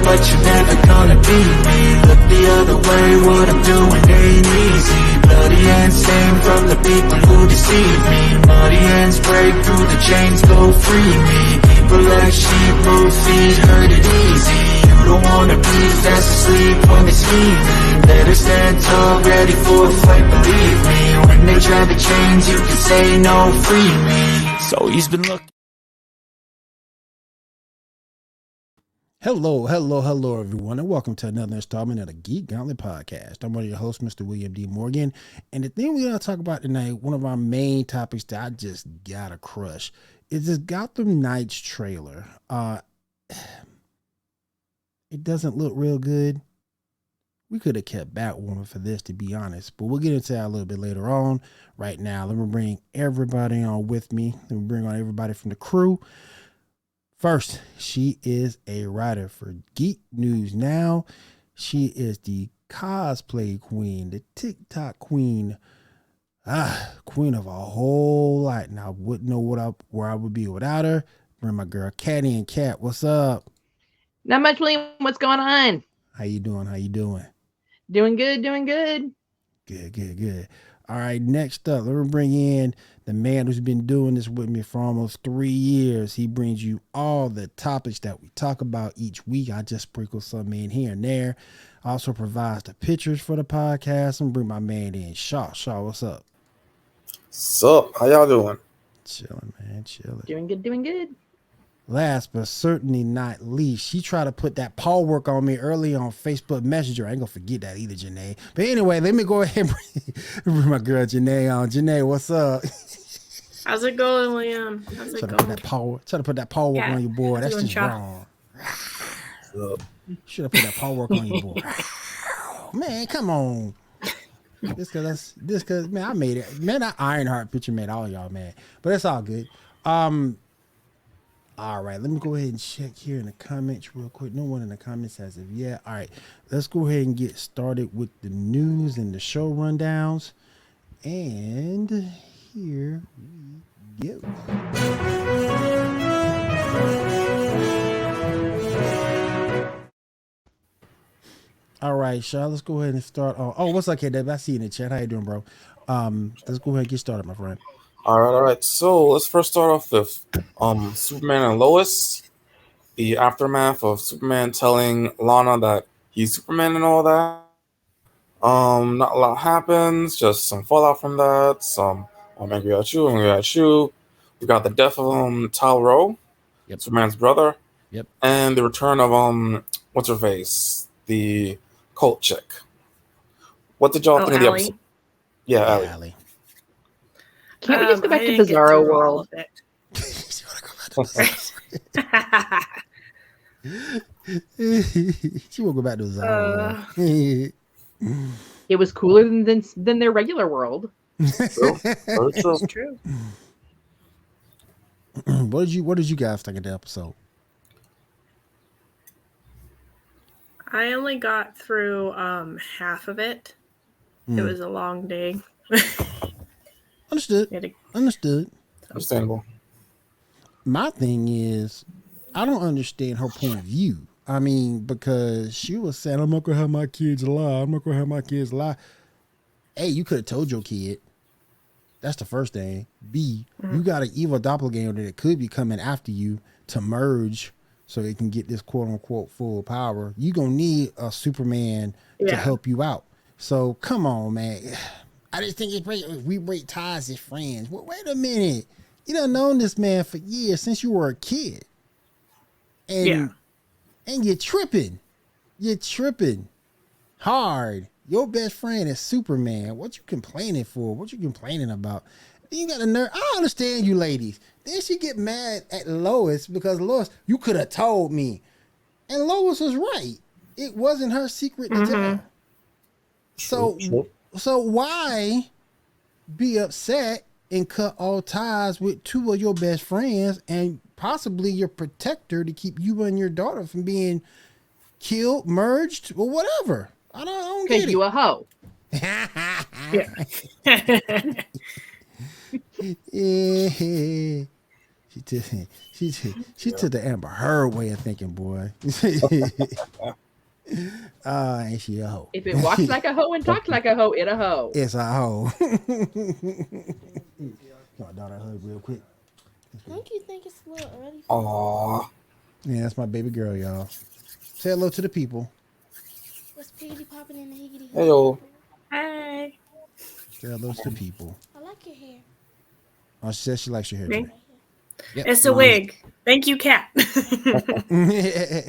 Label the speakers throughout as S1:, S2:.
S1: but you're never gonna beat me. Look the other way, what I'm doing ain't easy. Bloody hands stained from the people who deceive me. Muddy hands break through the chains, go free me. People like sheep move feet, hurt it easy. You don't wanna be fast asleep when they're scheming. Better stand tall, ready for a fight, believe me. When they try to change, you can say no, free me. So he's been looking.
S2: Hello, everyone, and welcome to another installment of the Geek Gauntlet Podcast. I'm one of your hosts, Mr. William D. Morgan, and the thing we're going to talk about tonight, one of our main topics that I just gotta crush, is this Gotham Knights trailer. It doesn't look real good. We could have kept Batwoman for this, to be honest, but we'll get into that a little bit later on. Right now, let me bring everybody on with me. Let me bring on everybody from the crew. First, she is a writer for Geek News Now. She is the cosplay queen, the TikTok queen, queen of a whole lot. And I wouldn't know where I would be without her. Bring my girl Catty and Cat. What's up?
S3: Not much, William. What's going on?
S2: How you doing?
S3: Doing good.
S2: Good. All right, next up, let me bring in the man who's been doing this with me for almost 3 years. He brings you all the topics that we talk about each week. I just sprinkle some in here and there. Also provides the pictures for the podcast. I'm bring my man in, Shaw. Shaw, what's up?
S4: Sup? How y'all doing?
S2: Chilling, man.
S3: Doing good.
S2: Last but certainly not least, she tried to put that paw work on me early on Facebook Messenger. I ain't gonna forget that either, Janae. But anyway, let me go ahead and bring my girl Janae on. Janae, what's up?
S5: How's it going, William? How's it going?
S2: Try to put that paw work on your boy. That's just wrong. Should have put that paw work on your boy. Man, come on. This cause man, I made it. Man, that Ironheart picture made all y'all mad. But it's all good. All right, let me go ahead and check here in the comments real quick. No one in the comments as of yet. All right, let's go ahead and get started with the news and the show rundowns. And here we go. All right, Shaw, let's go ahead and start. Oh, what's up, K-Deb? I see you in the chat. How you doing, bro? Let's go ahead and get started, my friend.
S4: All right. So let's first start off with Superman and Lois, the aftermath of Superman telling Lana that he's Superman and all that. Not a lot happens, just some fallout from that. Some I'm angry at you. We got the death of Tal-Rho, Superman's brother.
S2: Yep. And
S4: the return of what's her face, the cult chick. What did y'all think of the episode? Yeah, Allie.
S3: Can't we just go back to the Bizarro world?
S2: She won't go back to the Bizarro world.
S3: It was cooler than their regular world.
S4: True. Very true.
S2: What did you guys think of the episode?
S5: I only got through half of it. It was a long day.
S2: Understood.
S4: Understandable.
S2: My thing is, I don't understand her point of view. I mean, because she was saying, I'm not going to have my kids alive. A, you could have told your kid. That's the first thing. B, you got an evil doppelganger that could be coming after you to merge so it can get this quote-unquote full power. You're going to need a Superman to help you out. So, come on, man. I just think it's great if we break ties as friends. Well, wait a minute. You done known this man for years since you were a kid. And you're tripping. You're tripping hard. Your best friend is Superman. What you complaining for? What you complaining about? You got a nerve. I understand you ladies. Then she get mad at Lois because Lois, you could have told me. And Lois was right. It wasn't her secret to tell. So why be upset and cut all ties with two of your best friends and possibly your protector to keep you and your daughter from being killed, merged, or whatever? I don't get it.
S3: You a hoe.
S2: Yeah. She took the Amber Heard way of thinking, boy. Ain't she a hoe?
S3: If it walks like a hoe and talks like a hoe, it a hoe.
S2: It's a hoe. My daughter hug real quick.
S6: Don't you think it's a little early?
S4: Aww.
S2: Yeah, that's my baby girl, y'all. Say hello to the people.
S6: What's piggity popping in the higgity?
S4: Hey, yo.
S5: Hey.
S2: Say hello to the people.
S6: I like your hair.
S2: Oh, she says she likes your hair
S5: Me?
S2: today. Yep.
S5: It's a wig. Thank you, Kat.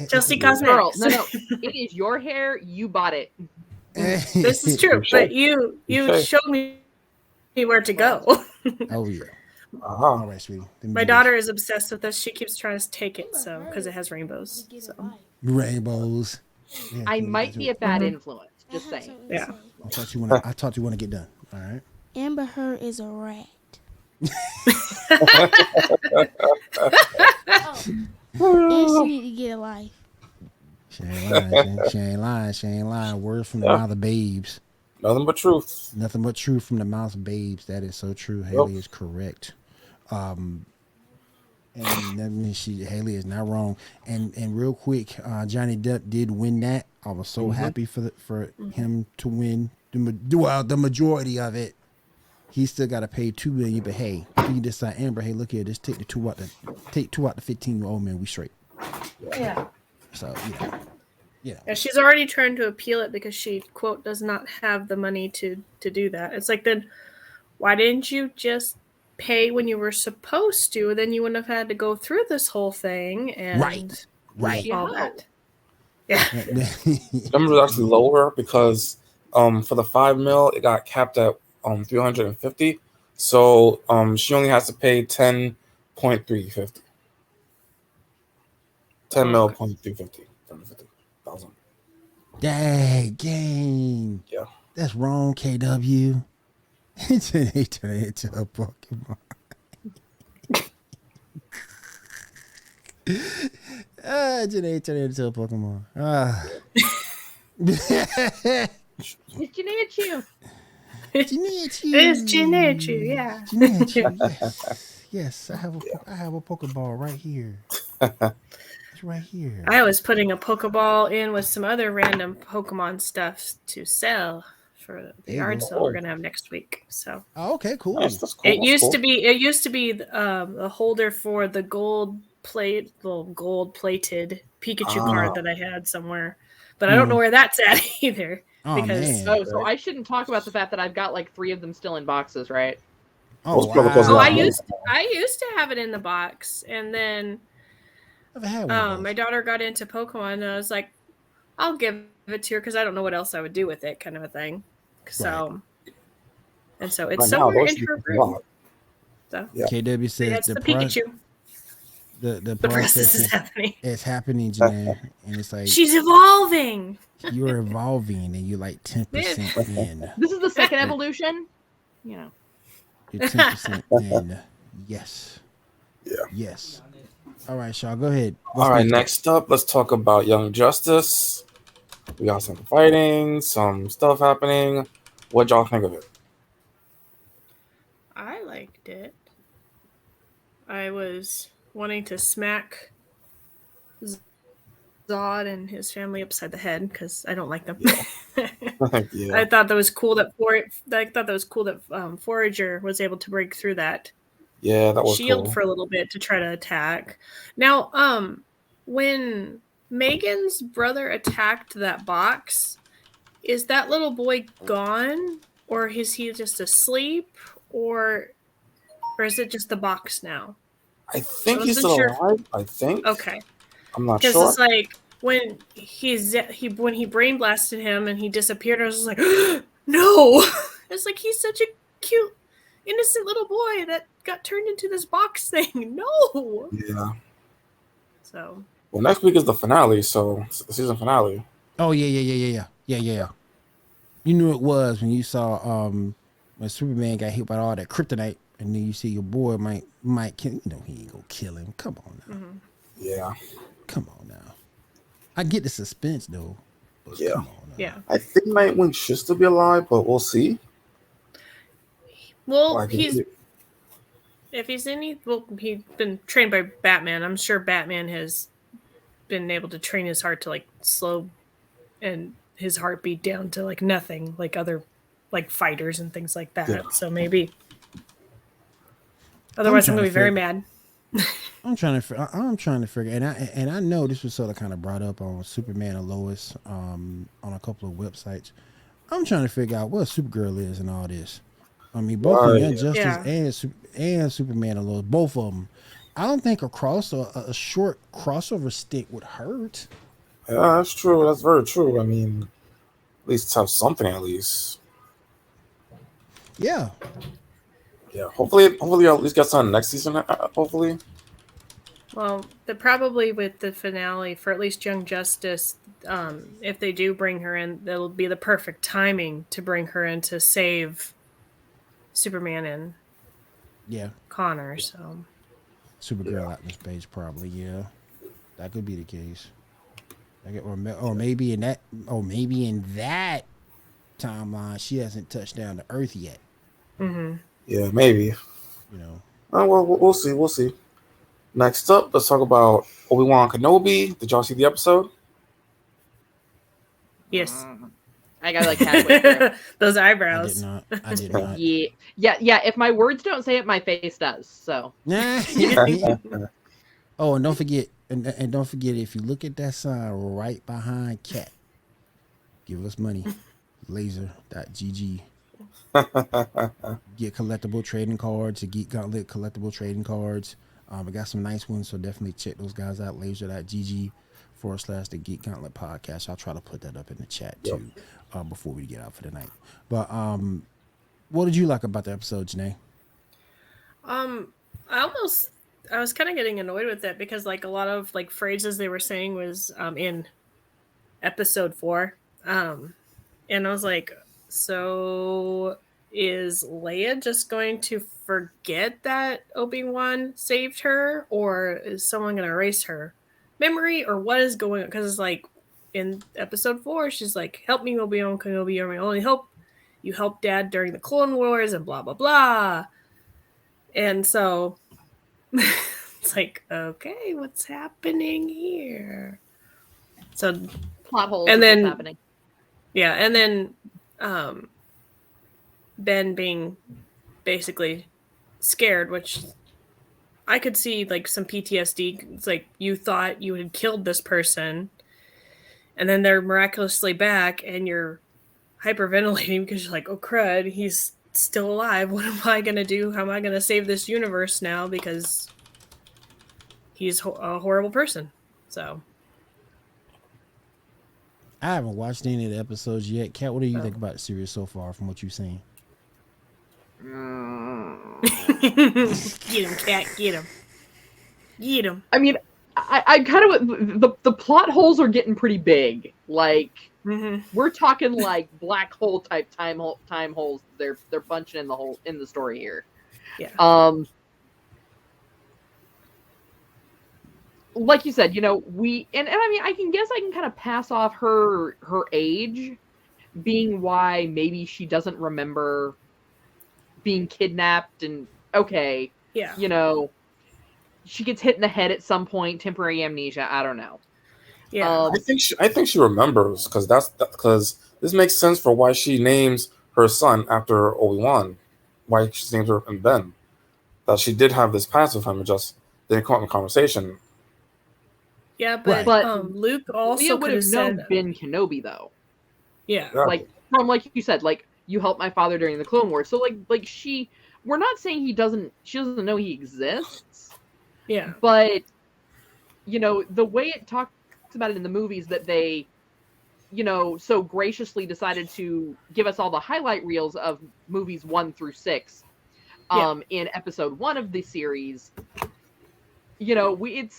S5: Chelsea
S3: Girl,
S5: Cosmetics.
S3: no. It is your hair. You bought it.
S5: This is true, but you showed me where to go.
S2: Oh yeah.
S4: Uh-huh.
S2: All right, sweetie.
S5: My daughter is obsessed with this. She keeps trying to take it, so because it has rainbows. So.
S2: Rainbows. Yeah,
S3: I might be a bad influence. Just saying.
S5: Yeah.
S2: I thought you want to get done. All right.
S6: Amber Heard is a rat. And she need to get a life.
S2: She ain't lying. She ain't lying. Words from the mouth of babes.
S4: Nothing but truth.
S2: Nothing but truth from the mouth of babes. That is so true. Haley is correct. And that means Haley is not wrong. And real quick, Johnny Depp did win that. I was so happy for him to win the majority of it. He still got to pay $2 million. But hey, if you decide, Amber, hey, look here, just take the 2 out the 15-year-old man. We straight.
S5: Yeah.
S2: So yeah.
S5: Yeah, she's already trying to appeal it because she, quote, does not have the money to do that. It's like, then why didn't you just pay when you were supposed to? Then you wouldn't have had to go through this whole thing and
S2: right.
S5: all that. Yeah.
S4: The number was actually lower because for the $5 million, it got capped at 350. So she only has to pay 10.350. 10 mil, 350,000.
S2: Dang.
S4: Yeah.
S2: That's wrong, KW. He turned it into a Pokemon. Janae turned it into a Pokemon.
S3: It's Janae.
S5: It's Janae, yeah.
S2: Yes, I have a Pokeball right here. It's right here.
S5: I was putting a Pokeball in with some other random Pokemon stuff to sell for the yard sale we're gonna have next week. So
S2: okay, cool.
S4: Nice, that's cool.
S5: It used to be a holder for the gold plated Pikachu card that I had somewhere, but I don't know where that's at either.
S2: Oh, man.
S3: So I shouldn't talk about the fact that I've got like 3 of them still in boxes, right?
S2: Oh,
S5: wow. I used to have it in the box, and then my daughter got into Pokemon, and I was like, I'll give it to her because I don't know what else I would do with it, kind of a thing. So, and so it's somewhere in her room. So
S2: KW says
S5: that's the Pikachu.
S2: The
S5: process is happening.
S2: It's happening, Janae, and it's like
S5: she's evolving.
S2: You're evolving, and you're like 10% in.
S3: This is the second evolution. You know,
S2: you're 10% in. Yes.
S4: Yeah.
S2: Yes. All right, Shaw, go ahead.
S4: All right, next up, let's talk about Young Justice. We got some fighting, some stuff happening. What y'all think of it?
S5: I liked it. I was wanting to smack Zod and his family upside the head because I don't like them.
S4: Yeah.
S5: I thought that was cool that Forager was able to break through that.
S4: Yeah, that was
S5: shield
S4: cool.
S5: for a little bit to try to attack. Now, when Megan's brother attacked that box, is that little boy gone, or is he just asleep, or is it just the box now?
S4: I think he's still alive. I think.
S5: Okay.
S4: I'm not sure.
S5: Because it's like when when he brain blasted him and he disappeared, I was just like, no. It's like he's such a cute, innocent little boy that got turned into this box thing. No.
S4: Yeah.
S5: So.
S4: Well, next week is the finale, so it's the season finale.
S2: Oh yeah. You knew it was when you saw when Superman got hit by all that kryptonite, and then you see your boy might kill. You know he ain't gonna kill him. Come on now.
S5: Mm-hmm.
S4: Yeah.
S2: Come on now. I get the suspense though.
S4: Yeah.
S2: Come on now.
S5: Yeah.
S4: I think Nightwing should still be alive, but we'll see.
S5: Well,
S4: like,
S5: he's he's he's been trained by Batman. I'm sure Batman has been able to train his heart to like slow and his heartbeat down to like nothing, like other like fighters and things like that. Yeah. So maybe. Otherwise, I'm gonna be very mad.
S2: I'm trying to figure, and I know this was sort of kind of brought up on Superman and Lois on a couple of websites. I'm trying to figure out what Supergirl is and all this. I mean, both of Young Justice and Superman and Lois, both of them. I don't think a short crossover stick would hurt.
S4: Yeah, that's true. That's very true. I mean, at least have something at least.
S2: Yeah.
S4: Yeah. Hopefully I'll at least get some next season. Hopefully.
S5: Well, probably with the finale for at least Young Justice, if they do bring her in, that'll be the perfect timing to bring her in to save Superman and Connor. So
S2: Supergirl out in space, probably. Yeah, that could be the case. Or maybe in that timeline, she hasn't touched down to Earth yet.
S5: Mm-hmm.
S4: Yeah, maybe.
S2: You know.
S4: Well, we'll see. We'll see. Next up, let's talk about Obi-Wan Kenobi. Did y'all see the episode?
S5: Yes.
S3: I got like halfway
S5: those eyebrows.
S2: I did not.
S3: Yeah. If my words don't say it, my face does. So.
S2: Oh, and don't forget, and don't forget, if you look at that sign right behind Cat, give us money. Laser.gg. Get collectible trading cards, the Geek Gauntlet collectible trading cards. I got some nice ones, so definitely check those guys out. Laser.gg /the Geek Gauntlet podcast. I'll try to put that up in the chat too before we get out for the night. But what did you like about the episode, Janae?
S5: I was kind of getting annoyed with it because like a lot of like phrases they were saying was in episode 4, and I was like, so is Leia just going to forget that Obi-Wan saved her, or is someone going to erase her memory, or what is going on? Because it's like in episode 4, she's like, help me, Obi-Wan Kenobi, you're my only hope. You helped Dad during the Clone Wars and blah, blah, blah. And so it's like, okay, what's happening here? So
S3: plot holes.
S5: And then
S3: what's happening.
S5: Yeah, and then Ben being basically scared, which I could see like some PTSD. It's like you thought you had killed this person, and then they're miraculously back, and you're hyperventilating because you're like, oh crud, he's still alive. What am I going to do? How am I going to save this universe now? Because he's a horrible person. So
S2: I haven't watched any of the episodes yet. Kat, what do you think about the series so far from what you've seen?
S5: Get him, Kat. Get him. Get him.
S3: I mean, I kind of the plot holes are getting pretty big. Like we're talking like black hole type time holes. They're punching in the story here.
S5: Yeah.
S3: Like you said, you know, I mean, I can kind of pass off her age being why maybe she doesn't remember being kidnapped and you know, she gets hit in the head at some point, temporary amnesia. I don't know.
S5: Yeah,
S4: I think she remembers because because this makes sense for why she names her son after Obi-Wan, why she names her and Ben. That she did have this past with him, and just didn't come up in conversation.
S5: Yeah, but Luke also
S3: Leia would have known Ben Kenobi though.
S5: Yeah,
S3: like you said, like you helped my father during the Clone Wars. So like we're not saying she doesn't know he exists.
S5: Yeah,
S3: but you know the way it talks about it in the movies that they, you know, so graciously decided to give us all the highlight reels of movies 1 through 6, in episode 1 of the series. You know, the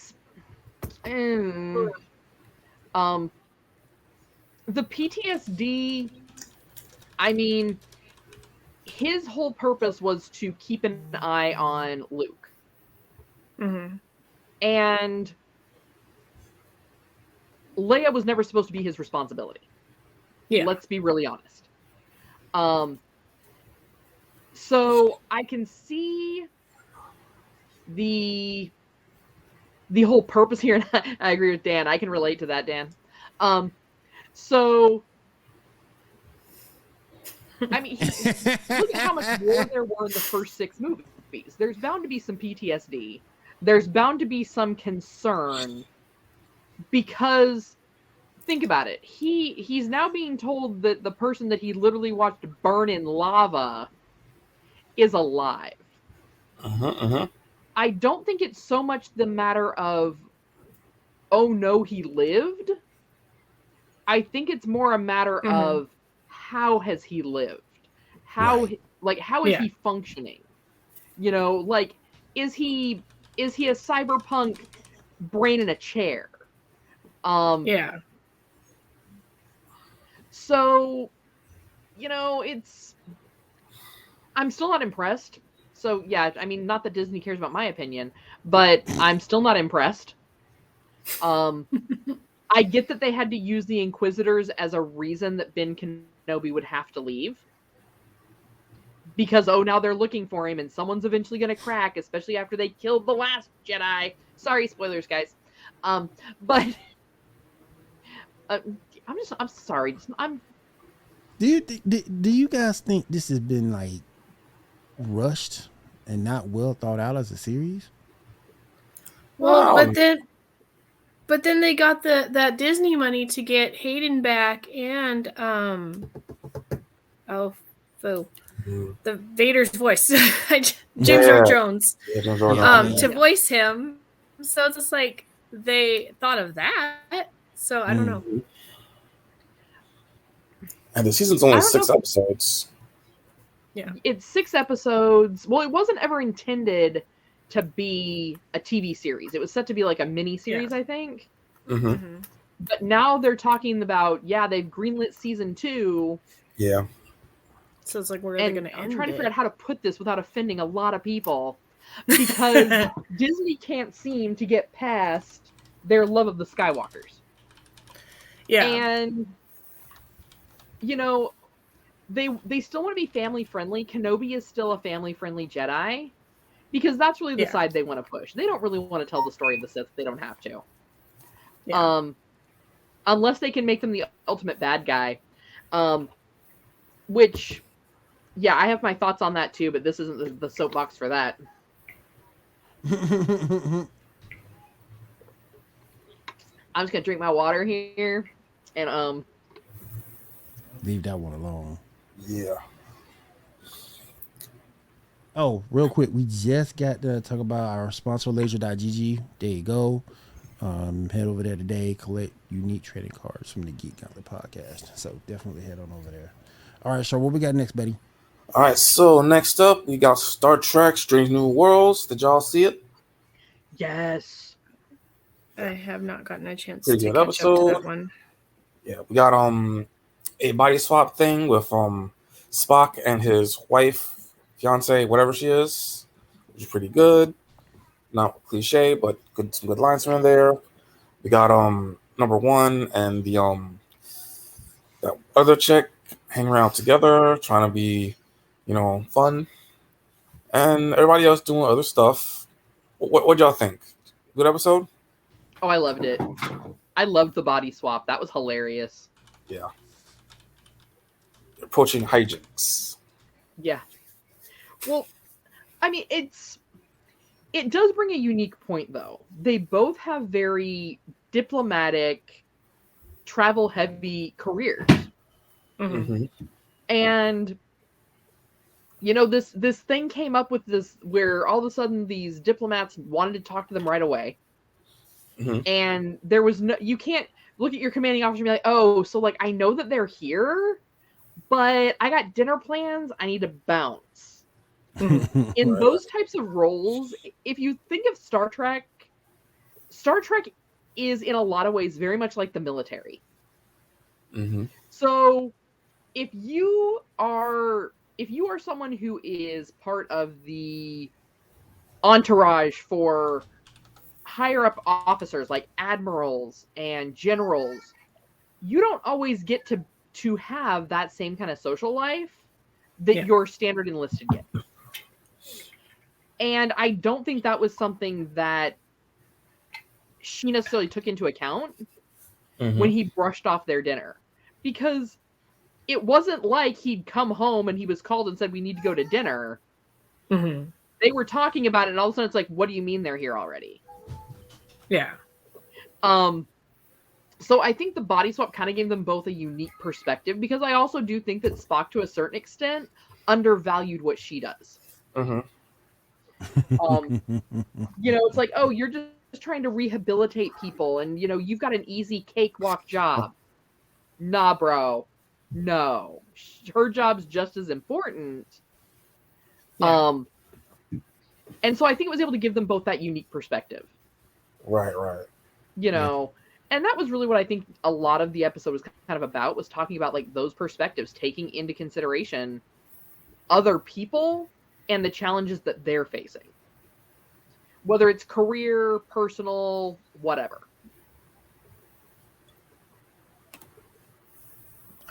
S3: PTSD, I mean, his whole purpose was to keep an eye on Luke.
S5: Mm-hmm.
S3: And Leia was never supposed to be his responsibility.
S5: Yeah.
S3: Let's be really honest. So I can see the whole purpose here, and I agree with Dan. I can relate to that, Dan. So, I mean, look at how much war there were in the first 6 movies. There's bound to be some PTSD. There's bound to be some concern because think about it. He's now being told that the person that he literally watched burn in lava is alive. I don't think it's so much the matter of, oh no, he lived. I think it's more a matter of how has he lived? How how is he functioning? You know, like is he a cyberpunk brain in a chair?
S5: Yeah.
S3: So, you know, I'm still not impressed. So, yeah, I mean, not that Disney cares about my opinion, but I'm still not impressed. I get that they had to use the Inquisitors as a reason that Ben Kenobi would have to leave. Because, now they're looking for him and someone's eventually going to crack, especially after they killed the last Jedi. Sorry, spoilers, guys. But I'm sorry.
S2: Do you guys think this has been like rushed and not well thought out as a series?
S5: Well, but then they got that Disney money to get Hayden back and the Vader's voice, James Earl Jones, to voice him. So it's just like they thought of that. So I don't know.
S4: And the season's only 6 episodes.
S3: Yeah, it's 6 episodes. Well, it wasn't ever intended to be a TV series. It was set to be like a mini series, I think. But now they're talking about, they've greenlit season 2.
S4: Yeah.
S5: So it's like, where are they going to end
S3: I'm trying to figure out how to put this without offending a lot of people. Because Disney can't seem to get past their love of the Skywalkers.
S5: Yeah.
S3: And, you know, they still want to be family friendly. Kenobi is still a family friendly Jedi. Because that's really the side they want to push. They don't really want to tell the story of the Sith. They don't have to. Yeah. Unless they can make them the ultimate bad guy. Which, I have my thoughts on that too, but this isn't the soapbox for that. I'm just going to drink my water here. And,
S2: leave that one alone.
S4: Yeah.
S2: Oh, real quick, we just got to talk about our sponsor, Laser.gg. There you go. Head over there today, collect unique trading cards from the Geek Gauntlet podcast. So definitely head on over there. All right, so what we got next, Betty?
S4: All right, so next up, we got Star Trek Strange New Worlds. Did y'all see it?
S3: Yes.
S5: I have not gotten a chance
S4: to catch up to that one. Yeah, we got a body swap thing with Spock and his wife, fiance, whatever she is, which is pretty good. Not cliche, but some good lines from there. We got number 1 and the that other chick hanging around together, trying to be, fun, and everybody else doing other stuff. What y'all think? Good episode?
S3: Oh, I loved it. I loved the body swap. That was hilarious.
S4: Yeah. Approaching hijinks.
S3: Yeah. Well, I mean, it does bring a unique point, though. They both have very diplomatic, travel-heavy careers. And, this thing came up with this, where all of a sudden these diplomats wanted to talk to them right away. And there was you can't look at your commanding officer and be like, oh, so, like, I know that they're here, but I got dinner plans, I need to bounce. In those types of roles, if you think of Star Trek is in a lot of ways very much like the military. So if you are someone who is part of the entourage for higher up officers like admirals and generals, you don't always get to have that same kind of social life that your standard enlisted get. And I don't think that was something that she necessarily took into account when he brushed off their dinner. Because it wasn't like he'd come home and he was called and said, we need to go to dinner.
S5: Mm-hmm.
S3: They were talking about it, and all of a sudden it's like, what do you mean they're here already?
S5: Yeah.
S3: So I think the body swap kind of gave them both a unique perspective, because I also do think that Spock, to a certain extent, undervalued what she does.
S4: Mm-hmm.
S3: It's like, oh, you're just trying to rehabilitate people, and you've got an easy cakewalk job. Nah, bro. No. Her job's just as important.
S5: Yeah.
S3: And so I think it was able to give them both that unique perspective.
S4: Right.
S3: And that was really what I think a lot of the episode was kind of about, was talking about like those perspectives, taking into consideration other people and the challenges that they're facing. Whether it's career, personal, whatever.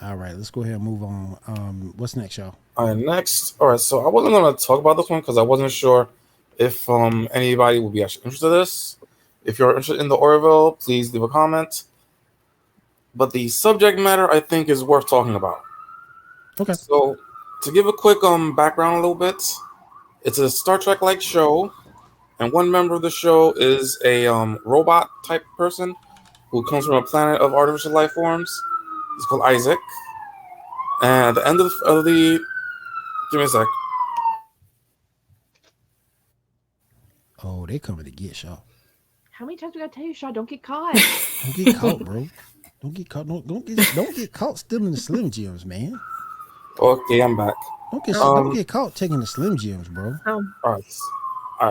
S2: All right, let's go ahead and move on. What's next, y'all?
S4: Next. All right, so I wasn't going to talk about this one because I wasn't sure if anybody would be actually interested in this. If you're interested in the Orville, please leave a comment. But the subject matter, I think, is worth talking about.
S2: Okay.
S4: So, to give a quick background a little bit, it's a Star Trek-like show, and one member of the show is a robot-type person who comes from a planet of artificial life forms. He's called Isaac. And at the end of the give me a sec.
S2: Oh, they coming to get Shaw.
S3: How many times we gotta tell you, Shaw, don't get caught?
S2: Don't get caught, bro. Don't get caught. Don't get caught stealing the Slim Jims, man.
S4: Okay, I'm back.
S2: Don't get caught taking the Slim Jims, bro.
S4: All right.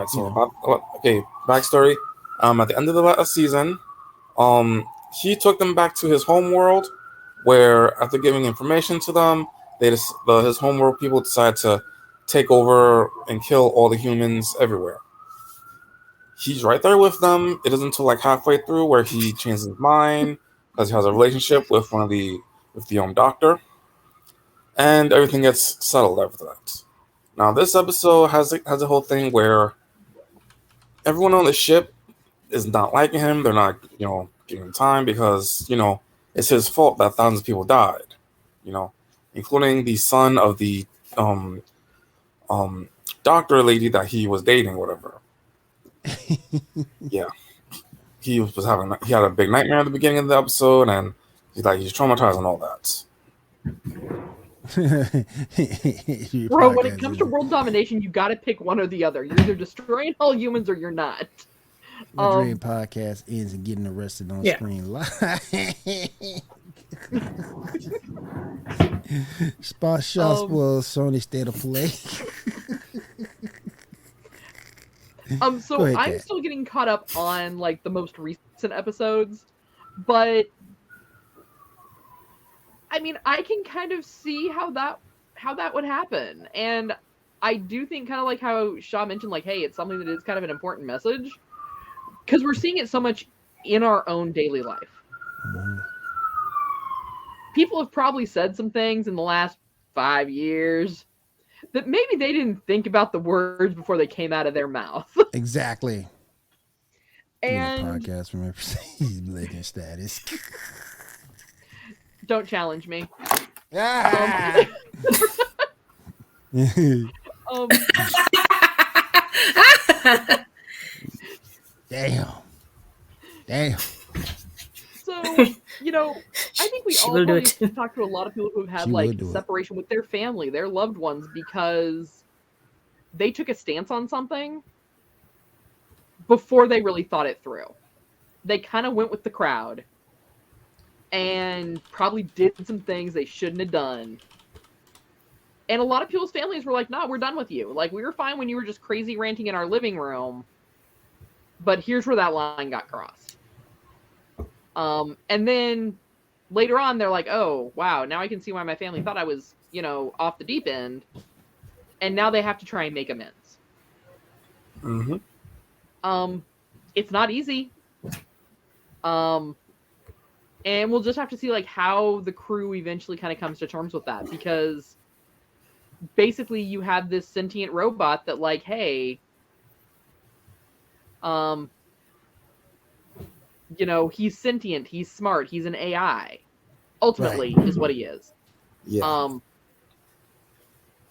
S4: So backstory. At the end of the last season, he took them back to his home world, where after giving information to them, his homeworld people decide to take over and kill all the humans everywhere. He's right there with them. It isn't until like halfway through where he changes his mind because he has a relationship with the doctor, and everything gets settled after that. Now this episode has a whole thing where everyone on the ship is not liking him. They're not giving him time because it's his fault that thousands of people died. Including the son of the doctor lady that he was dating, whatever. Yeah, he had a big nightmare at the beginning of the episode, and he's traumatized and all that.
S3: Bro, when it comes to world domination, you got to pick one or the other. You're either destroying all humans or you're not.
S2: The Dream podcast ends and getting arrested on screen live. Spot shots will Sony State of Play.
S3: So I'm still getting caught up on like the most recent episodes, but I mean, I can kind of see how that would happen, and I do think kind of like how Shaw mentioned, like, hey, it's something that is kind of an important message because we're seeing it so much in our own daily life. Mm-hmm. People have probably said some things in the last 5 years that maybe they didn't think about the words before they came out of their mouth.
S2: Exactly.
S3: And
S2: podcast from Mercedes Legend status.
S3: Don't challenge me.
S2: Ah! Damn.
S3: So, I think we all probably talk to a lot of people who've had like separation with their family, their loved ones, because they took a stance on something before they really thought it through. They kind of went with the crowd and probably did some things they shouldn't have done. And a lot of people's families were like, nah, we're done with you. Like, we were fine when you were just crazy ranting in our living room, but here's where that line got crossed. And then later on, they're like, oh, wow, now I can see why my family thought I was, off the deep end. And now they have to try and make amends.
S4: Mm-hmm.
S3: It's not easy. And we'll just have to see like how the crew eventually kind of comes to terms with that, because basically you have this sentient robot that like, hey, He's sentient, he's smart, he's an AI. Ultimately, is what he is.
S4: Yeah.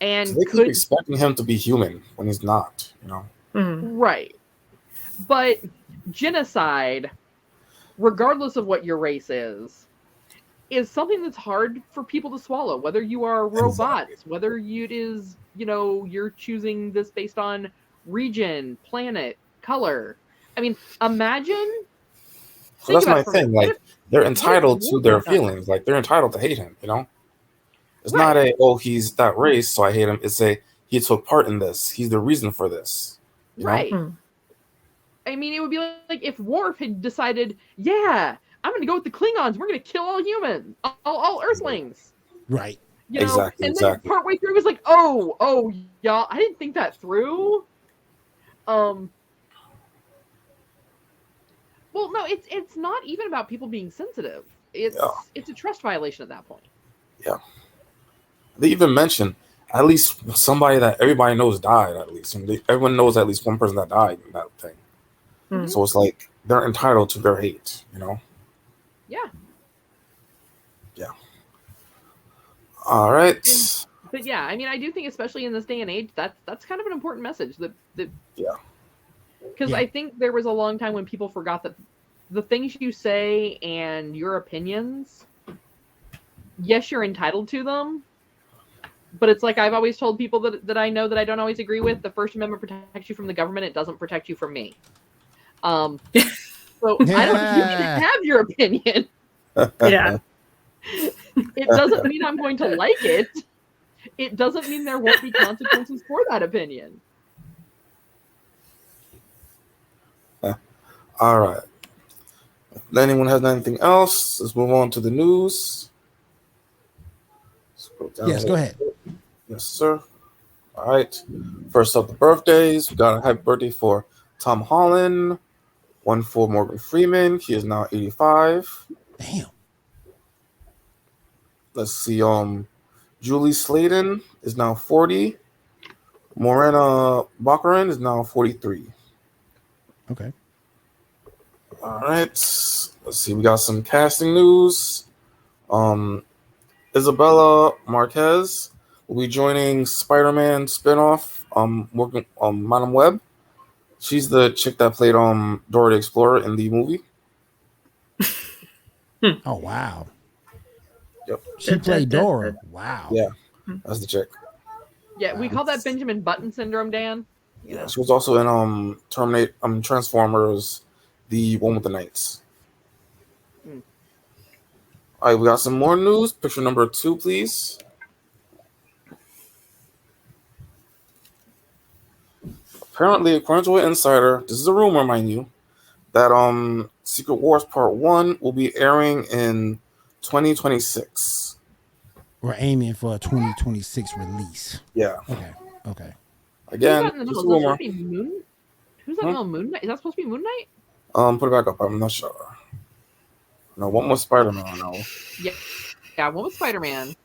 S3: And
S4: so they keep expecting him to be human when he's not,
S3: Right. But genocide, regardless of what your race is something that's hard for people to swallow, whether you are robots, exactly. Whether it is, you're choosing this based on region, planet, color. I mean, imagine.
S4: So that's my thing. Like, they're entitled to their feelings. Like, they're entitled to hate him, It's not he's that race, so I hate him. It's he took part in this. He's the reason for this.
S3: Right. I mean, it would be like if Worf had decided, yeah, I'm going to go with the Klingons. We're going to kill all humans, all Earthlings.
S2: Right.
S4: Exactly.
S3: And then partway through, it was like, oh, y'all, I didn't think that through. Well, no, it's not even about people being sensitive. It's a trust violation at that point.
S4: Yeah. They even mentioned at least somebody that everybody knows died. At least everyone knows at least one person that died in that thing. Mm-hmm. So it's like they're entitled to their hate,
S3: Yeah.
S4: Yeah. All right.
S3: But yeah, I mean, I do think, especially in this day and age, that's kind of an important message. That
S4: yeah.
S3: Because I think there was a long time when people forgot that the things you say and your opinions, yes, you're entitled to them, but it's like I've always told people that I know that I don't always agree with. The First Amendment protects you from the government; it doesn't protect you from me. So I don't. You can have your opinion.
S5: Yeah.
S3: It doesn't mean I'm going to like it. It doesn't mean there won't be consequences for that opinion.
S4: All right. If anyone has anything else, let's move on to the news.
S2: Yes, go ahead.
S4: Yes, sir. All right. First up, the birthdays. We got a happy birthday for Tom Holland. One for Morgan Freeman. He is now 85.
S2: Damn.
S4: Let's see. Julie Sladen is now 40. Morena Baccarin is now 43.
S2: Okay.
S4: All right. Let's see. We got some casting news. Isabella Marquez will be joining Spider-Man spinoff. Working on Madam Web. She's the chick that played Dora the Explorer in the movie.
S2: Oh wow.
S4: Yep.
S2: She played Dora. Wow.
S4: Yeah, that's the chick.
S3: Yeah, we call that Benjamin Button syndrome, Dan.
S4: Yeah, she was also in Transformers, the one with the Knights. All right, we got some more news. Picture number 2, please. Apparently, according to an insider, this is a rumor, mind you, that Secret Wars Part 1 will be airing in 2026.
S2: We're aiming for a 2026 release.
S4: Yeah.
S2: Okay.
S4: Again,
S3: it's a rumor. Who's that on Moon Knight? Is that supposed to be Moon Knight?
S4: Put it back up. I'm not sure. No, one was Spider-Man. No.
S3: Yeah, one was Spider-Man.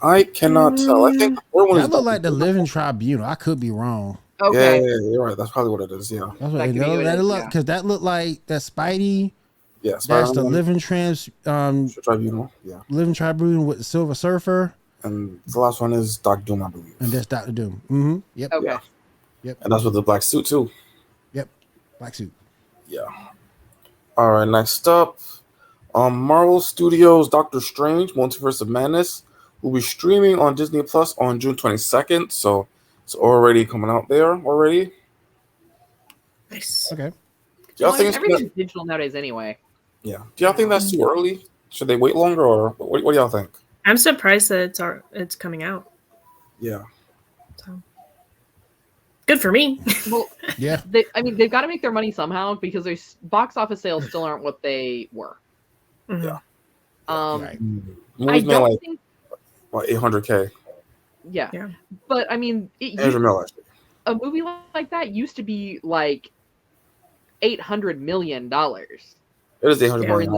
S4: I cannot tell. I think
S2: that looked like the Living Tribunal. I could be wrong.
S3: Okay.
S4: Yeah, you're right. That's probably what it is. Yeah.
S2: That's what because that looked like that Spidey.
S4: Yeah,
S2: that's the Living
S4: Tribunal. Yeah.
S2: Living Tribunal with the Silver Surfer.
S4: And the last one is Dr. Doom, I believe.
S2: And that's Dr. Doom. Mm-hmm. Yep.
S3: Okay.
S4: Yeah.
S2: Yep.
S4: And that's with the black suit too.
S2: Yep. Black suit.
S4: Yeah. All right. Next up, Marvel Studios' Doctor Strange: Multiverse of Madness will be streaming on Disney Plus on June 22nd. So it's already coming out there already.
S5: Nice.
S2: Okay.
S4: Do y'all think
S3: everything's digital nowadays anyway?
S4: Yeah. Do y'all think that's too early? Should they wait longer, or what do y'all think?
S5: I'm surprised that it's coming out.
S4: Yeah.
S5: So good for me.
S3: Well,
S2: yeah.
S3: They've got to make their money somehow because their box office sales still aren't what they were.
S5: Mm-hmm.
S4: Yeah.
S2: Right.
S3: I don't think.
S4: What, 800K?
S3: Yeah. But I mean, a movie like that used to be like $800 million.
S4: It is 800 million.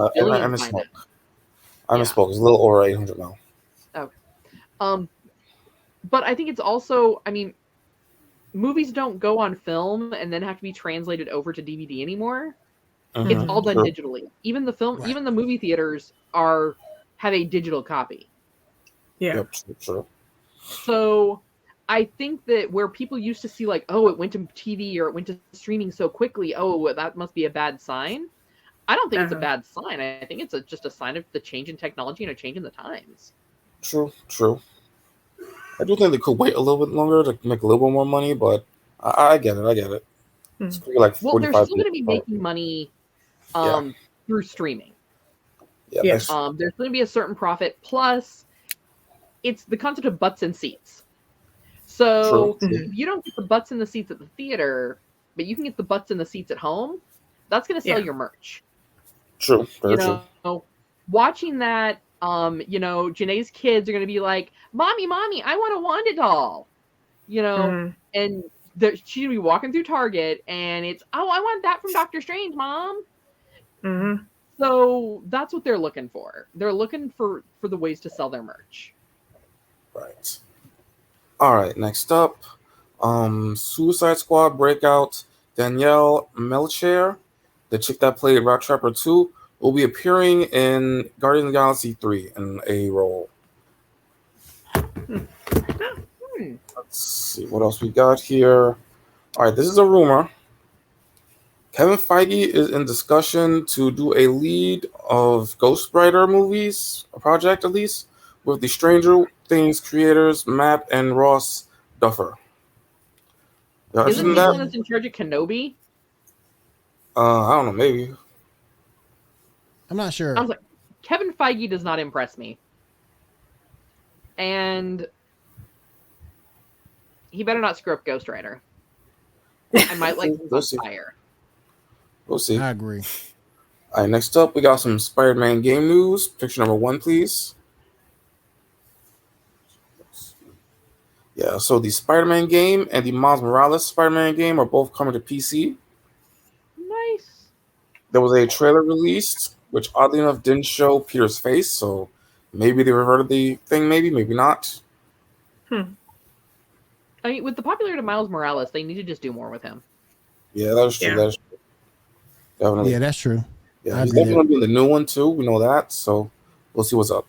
S4: I misspoke. It's a little over 800 now.
S3: Okay. But I think it's also, I mean, movies don't go on film and then have to be translated over to DVD anymore. It's
S4: Mhm.
S3: all done
S4: True.
S3: digitally. Even the film,
S2: Right.
S3: even the movie theaters have a digital copy.
S5: Yeah.
S4: Yep, true.
S3: So I think that where people used to see like, oh, it went to TV or it went to streaming so quickly, oh, that must be a bad sign. I don't think it's a bad sign. I think it's just a sign of the change in technology and a change in the times.
S4: True. I do think they could wait a little bit longer to make a little bit more money, but I get it. It's probably like
S3: Well, they're
S4: 45
S3: still going to be
S4: minutes.
S3: making money
S4: Yeah.
S3: through streaming.
S4: Yeah.
S5: Yes.
S3: There's going to be a certain profit. Plus, it's the concept of butts and seats. So
S4: True.
S3: if you don't get the butts in the seats at the theater, but you can get the butts in the seats at home, that's going to sell your merch.
S4: True. Very
S3: You know,
S4: true.
S3: watching that, you know, Janae's kids are going to be like, "Mommy, I want a Wanda doll," you know, and she's going to be walking through Target, and it's, "Oh, I want that from Doctor Strange, Mom."
S5: Mm-hmm.
S3: So that's what they're looking for. They're looking for the ways to sell their merch.
S4: Right. All right. Next up, Suicide Squad breakout Danielle Melchior, the chick that played Rat Trapper 2, will be appearing in Guardians of the Galaxy 3 in a role. Let's see what else we got here. All right, this is a rumor. Kevin Feige is in discussion to do a lead of Ghost Rider movies, a project at least, with the Stranger Things creators Matt and Ross Duffer. Y'all interested
S3: Isn't
S4: in
S3: he the
S4: that?
S3: one that's in charge of Kenobi?
S4: I don't know, maybe.
S2: I'm not sure.
S3: I was like, Kevin Feige does not impress me. And he better not screw up Ghost Rider. I might like things on fire.
S4: We'll see.
S2: I agree.
S4: All right, next up, we got some Spider-Man game news. Picture number 1, please. Yeah, so the Spider-Man game and the Miles Morales Spider-Man game are both coming to PC.
S3: Nice.
S4: There was a trailer released, which oddly enough didn't show Peter's face, so maybe they reverted the thing, maybe not.
S3: I mean, with the popularity of Miles Morales, they need to just do more with him.
S4: Yeah, that is true. That is true. Definitely.
S2: Yeah, that's true.
S4: Yeah, he's definitely going to be in the new one, too. We know that, so we'll see what's up.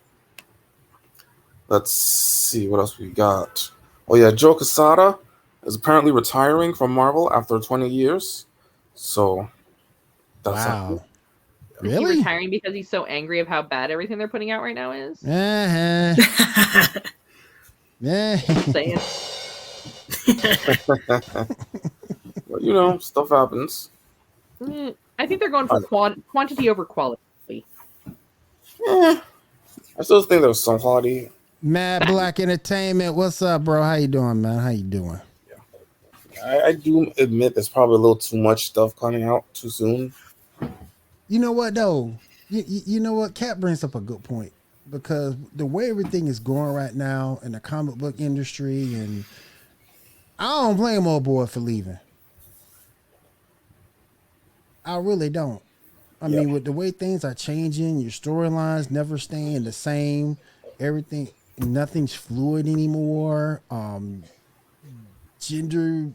S4: Let's see what else we got. Oh, yeah, Joe Quesada is apparently retiring from Marvel after 20 years. So, that's
S2: wow.
S3: Is he retiring because he's so angry of how bad everything they're putting out right now is? Just saying.
S4: Well, you know, stuff happens.
S3: I think they're going for quantity over quality.
S4: I still think there's some quality.
S2: Mad Black Entertainment, what's up, bro? How you doing, man? How you doing?
S4: Yeah, I do admit there's probably a little too much stuff coming out too soon.
S2: You know what, though? You know what? Cat brings up a good point, because the way everything is going right now in the comic book industry, and I don't blame old boy for leaving. I really don't. I mean, with the way things are changing, your storylines never staying the same. Everything, nothing's fluid anymore. Gender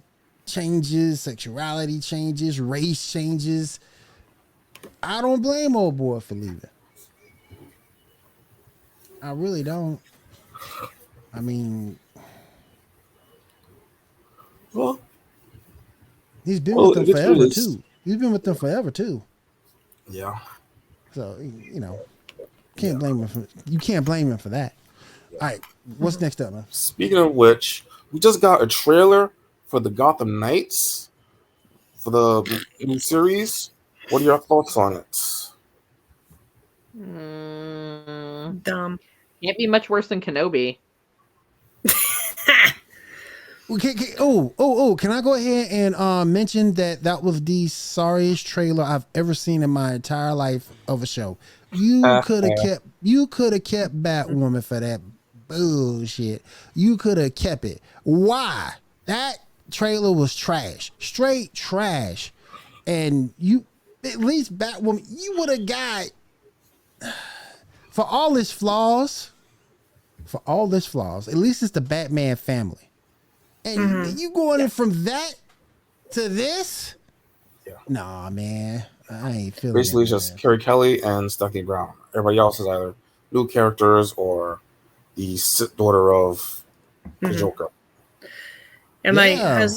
S2: changes, sexuality changes, race changes. I don't blame old boy for leaving. I really don't. I mean,
S4: well,
S2: he's been with them forever too. He's been with them forever too.
S4: Yeah.
S2: So, you know, blame him you can't blame him for that. All right, what's next up, man?
S4: Speaking of which, we just got a trailer for the Gotham Knights for the new series. What are your thoughts on it?
S5: Dumb.
S3: Can't be much worse than Kenobi.
S2: Can I go ahead and mention that was the sorriest trailer I've ever seen in my entire life of a show. You could have kept Batwoman for that bullshit. You could have kept it. Why? That trailer was trash. Straight trash. And you, at least Batwoman, you would have got, for all its flaws, at least it's the Batman family. And you going in from that to this?
S4: Yeah.
S2: Nah, man. I ain't feeling
S4: Basically,
S2: it,
S4: it's just
S2: man.
S4: Carrie Kelly and Stephanie Brown. Everybody else is either new characters or the daughter of the Joker.
S5: And
S2: Yeah.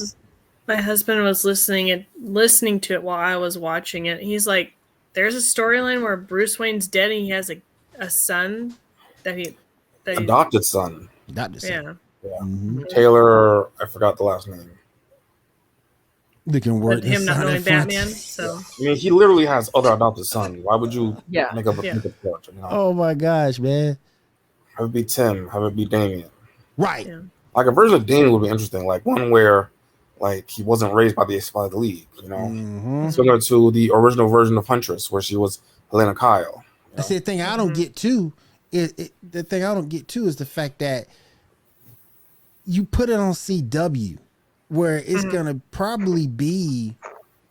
S5: my husband was listening to it while I was watching it. He's like, "There's a storyline where Bruce Wayne's dead and he has a son that he
S4: Adopted son.
S2: Dr.
S5: yeah."
S2: Mm-hmm.
S4: Taylor, I forgot the last name.
S2: They can work
S5: But him not
S2: inside
S5: knowing
S2: that front.
S5: Batman, so
S4: I mean, he literally has other adopted sons. Why would you
S3: Yeah.
S4: make up a character? You know?
S2: Oh my gosh, man.
S4: Have it be Tim. Have it be Damien.
S2: Right.
S5: yeah.
S4: Like a version of Damien would be interesting. Like one where, like, he wasn't raised by the league. You know,
S2: Mm-hmm.
S4: similar to the original version of Huntress, where she was Helena Kyle. You know?
S2: That's the thing I don't get too. The thing I don't get too is the fact that you put it on CW, where it's gonna probably be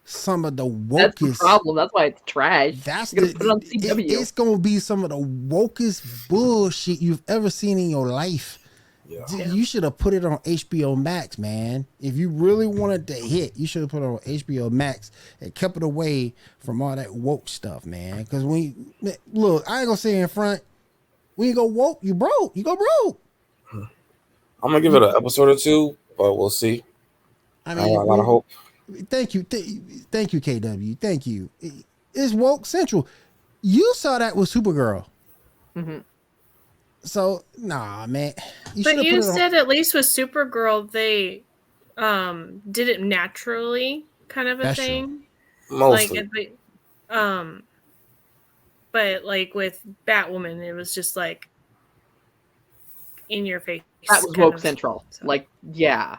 S2: some of the wokest.
S3: That's the problem. That's why it's trash.
S2: That's
S3: You're gonna put it on CW.
S2: It's gonna be some of the wokest bullshit you've ever seen in your life.
S4: Yeah.
S2: You should have put it on HBO Max, man. If you really wanted to hit, you should have put it on HBO Max and kept it away from all that woke stuff, man. Because look, I ain't gonna say in front. When you go woke, you broke. You go broke.
S4: I'm gonna give it an episode or two, but we'll see. I got a lot of hope.
S2: Thank you, thank you, KW. Thank you. It's woke central. You saw that with Supergirl.
S3: Mm-hmm.
S2: So nah, man.
S5: But you said at least with Supergirl they did it naturally, kind of a thing.
S4: Mostly.
S5: Like, but like with Batwoman, it was just like in your face.
S3: That was woke central. So. Like, yeah.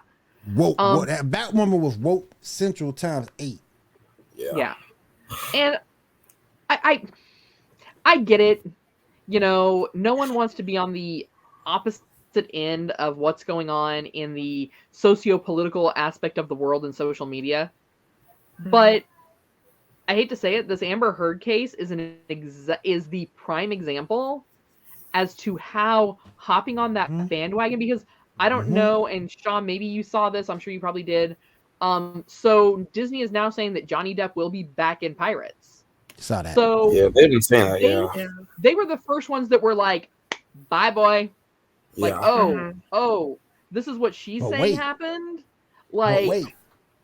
S2: Woke. That Batwoman was woke central times 8.
S3: Yeah. And I get it. You know, no one wants to be on the opposite end of what's going on in the socio-political aspect of the world and social media. But I hate to say it, this Amber Heard case is is the prime example as to how hopping on that bandwagon, because I don't know, and Sean, maybe you saw this, I'm sure you probably did. So Disney is now saying that Johnny Depp will be back in Pirates.
S2: Saw that.
S3: So
S4: yeah, they've been saying that.
S3: They were the first ones that were like, "Bye, boy." Like, oh, this is what she's saying happened. Like,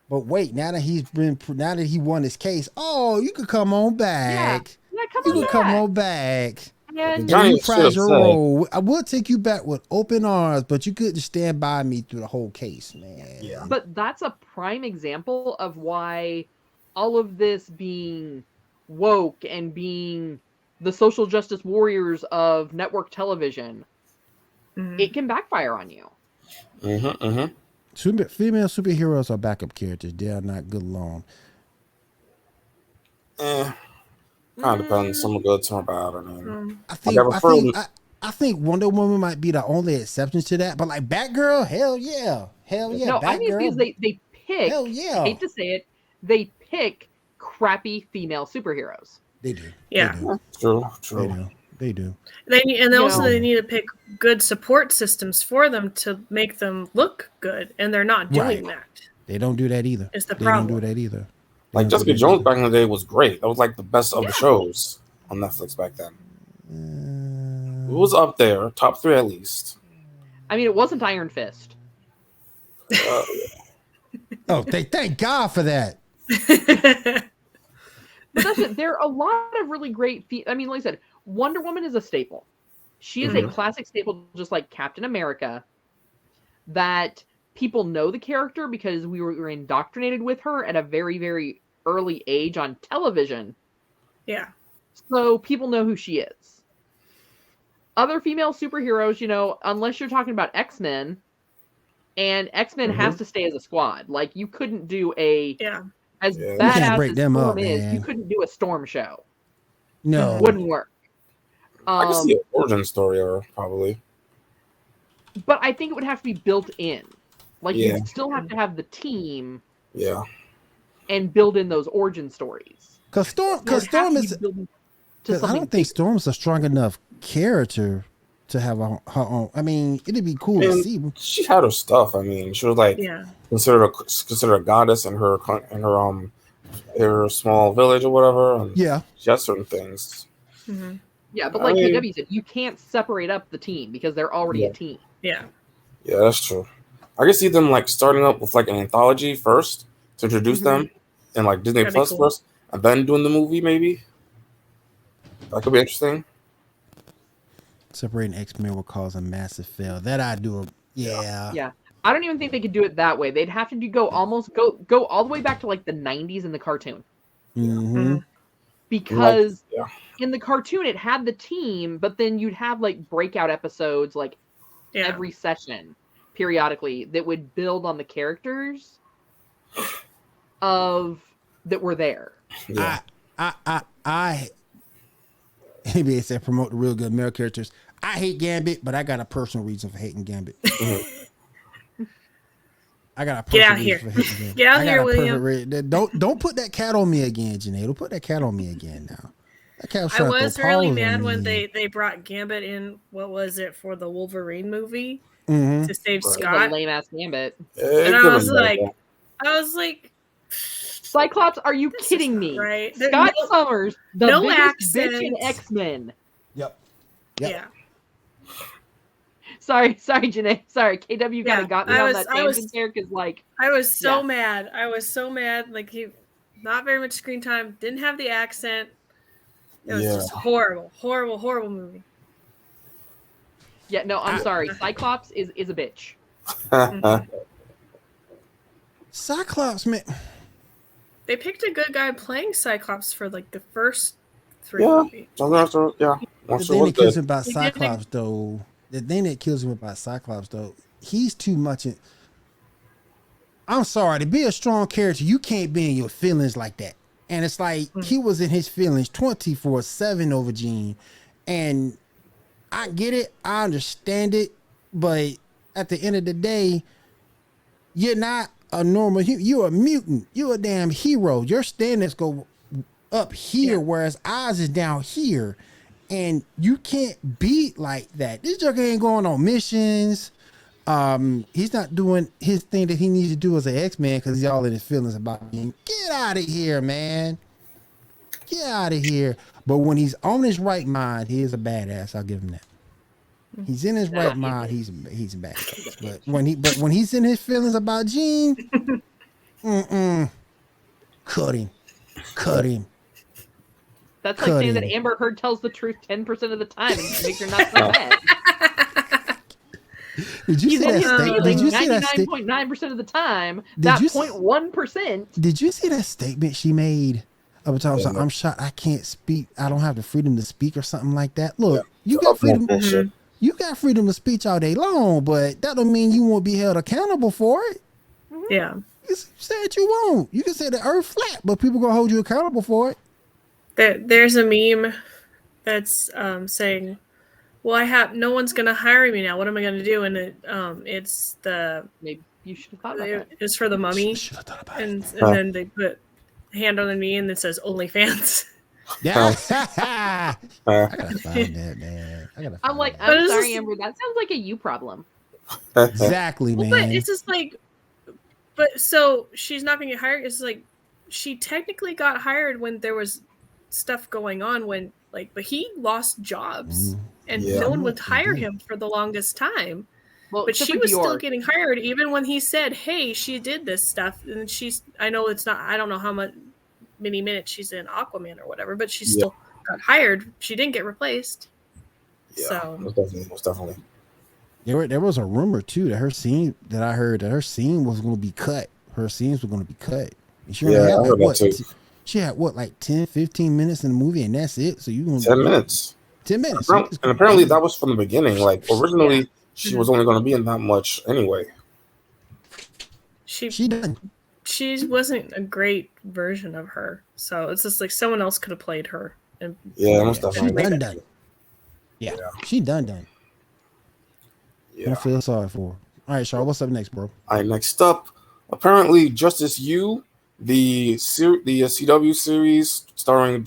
S2: but wait. Now that he won his case, you could come on back.
S3: Yeah,
S2: come on back.
S3: And
S4: Johnny
S2: your role. I will take you back with open arms, but you couldn't stand by me through the whole case, man.
S4: Yeah.
S3: But that's a prime example of why all of this being woke and being the social justice warriors of network television, it can backfire on you.
S2: Female superheroes are backup characters. They are not good alone.
S4: Kind of depends. Some are good, some are bad. I mean,
S2: I think Wonder Woman might be the only exception to that. But like Batgirl, hell yeah.
S3: No, I mean, because they pick.
S2: Hell yeah.
S3: I hate to say it, they pick crappy female superheroes.
S2: They do.
S5: Yeah.
S2: They do.
S4: True.
S2: They do.
S5: They need to pick good support systems for them to make them look good, and they're not doing that.
S2: They don't do that either.
S5: It's the problem.
S2: They don't do that either.
S4: Like Jessica Jones back in the day was great. That was like the best of the shows on Netflix back then. It was up there, top 3 at least.
S3: I mean, it wasn't Iron Fist.
S2: Thank God for that.
S3: But that's it. There are a lot of really great. I mean, like I said, Wonder Woman is a staple. She is a classic staple, just like Captain America. That people know the character because we were indoctrinated with her at a very, very early age on television.
S5: Yeah.
S3: So people know who she is. Other female superheroes, you know, unless you're talking about X-Men, and X-Men has to stay as a squad. Like, you couldn't do as badass as Storm is, you couldn't do a Storm show.
S2: No.
S3: It wouldn't work.
S4: I can see an origin story, or probably.
S3: But I think it would have to be built in. Like, you still have to have the team.
S4: Yeah.
S3: And build in those origin stories.
S2: Because Storm is. I don't think Storm's a strong enough character to have her own. I mean, it'd be cool to see.
S4: She had her stuff. I mean, she was like considered a goddess in her small village or whatever. And
S2: yeah,
S4: she has certain things.
S5: Mm-hmm.
S3: Yeah, but like KW said, you can't separate up the team because they're already a team.
S5: Yeah.
S4: Yeah, that's true. I can see them like starting up with like an anthology first to introduce them, and like Disney Plus first, and then doing the movie. Maybe that could be interesting.
S2: Separating X-Men will cause a massive fail. That I do.
S3: Yeah. I don't even think they could do it that way. They'd have to go all the way back to like the 90s in the cartoon.
S2: Mm-hmm.
S3: Because in the cartoon it had the team, but then you'd have like breakout episodes like every session periodically that would build on the characters that were there.
S2: Yeah. I maybe it said promote the real good male characters. I hate Gambit, but I got a personal reason for hating Gambit. I got a personal reason for hating Gambit.
S5: Get out here, William.
S2: Don't put that cat on me again, Janae. Don't put that cat on me again now.
S5: I was really mad when they brought Gambit in. What was it for the Wolverine movie to save Scott?
S3: Lame ass Gambit.
S5: And I was like,
S3: Cyclops, are you kidding me?
S5: Right.
S3: Scott Summers, the biggest bitch in X-Men.
S2: Yep.
S5: Yeah.
S3: Sorry, Janae. Sorry, KW kind of got me on that tangent there because, like,
S5: I was so mad. Like, he not very much screen time. Didn't have the accent. It was just horrible movie.
S3: Yeah, no, I'm sorry. Cyclops is a bitch.
S2: Cyclops, man.
S5: They picked a good guy playing Cyclops for like the first 3 movies.
S4: The
S2: thing that kills him about Cyclops, though. The thing that kills him about Cyclops, though, he's too much. I'm sorry, to be a strong character, you can't be in your feelings like that. And it's like he was in his feelings 24/7 over Jean. And I get it, I understand it, but at the end of the day, you're not a normal human. You're a mutant. You're a damn hero. Your standards go up here, whereas ours is down here. And you can't be like that. This Joker ain't going on missions. He's not doing his thing that he needs to do as an X-Man because he's all in his feelings about him. Get out of here, man. Get out of here. But when he's on his right mind, he is a badass. I'll give him that. He's in his right mind. He's a badass. But when he's in his feelings about Jean, cut him.
S3: That's like saying that Amber Heard tells the truth 10% of the time and makes her not so mad.
S2: Did you see that statement? Did you see that
S3: 99.9% of the time, that 0.1%.
S2: Did you see that statement she made? I'm shot. I can't speak. I don't have the freedom to speak or something like that. Look, you got freedom. You got freedom of speech all day long, but that don't mean you won't be held accountable for it.
S5: Yeah.
S2: You said you won't. You can say the earth flat, but people gonna hold you accountable for it.
S5: There's a meme that's saying, "Well, no one's gonna hire me now. What am I gonna do?" And it's
S3: maybe you should have thought about that.
S5: It's for the mummy, and then they put hand on the knee and it says OnlyFans.
S2: Yeah, I gotta find that, man.
S3: I'm sorry, Amber. That sounds like a you problem.
S2: Exactly, man.
S5: But it's just like, so she's not gonna get hired. It's like she technically got hired when there was stuff going on but he lost jobs and no one would hire him for the longest time. Well, but she was still getting hired even when he said, "Hey, she did this stuff," and I know it's not. I don't know how many minutes she's in Aquaman or whatever, but she still got hired. She didn't get replaced.
S4: Yeah,
S5: so
S4: most definitely.
S2: There was a rumor too that her scene was going to be cut. Her scenes were going to be cut. And she
S4: I heard that too.
S2: She had like 10, 15 minutes in the movie, and that's it. So you going
S4: 10 minutes.
S2: 10 minutes.
S4: And apparently that was from the beginning. Like originally, she was only going to be in that much anyway.
S5: She wasn't a great version of her, so it's just like someone else could have played her. And
S4: most definitely.
S2: She done. Yeah, she done. Yeah. I feel sorry for her. All right, Charles, what's up next, bro?
S4: All right, next up, apparently Justice U, the CW series starring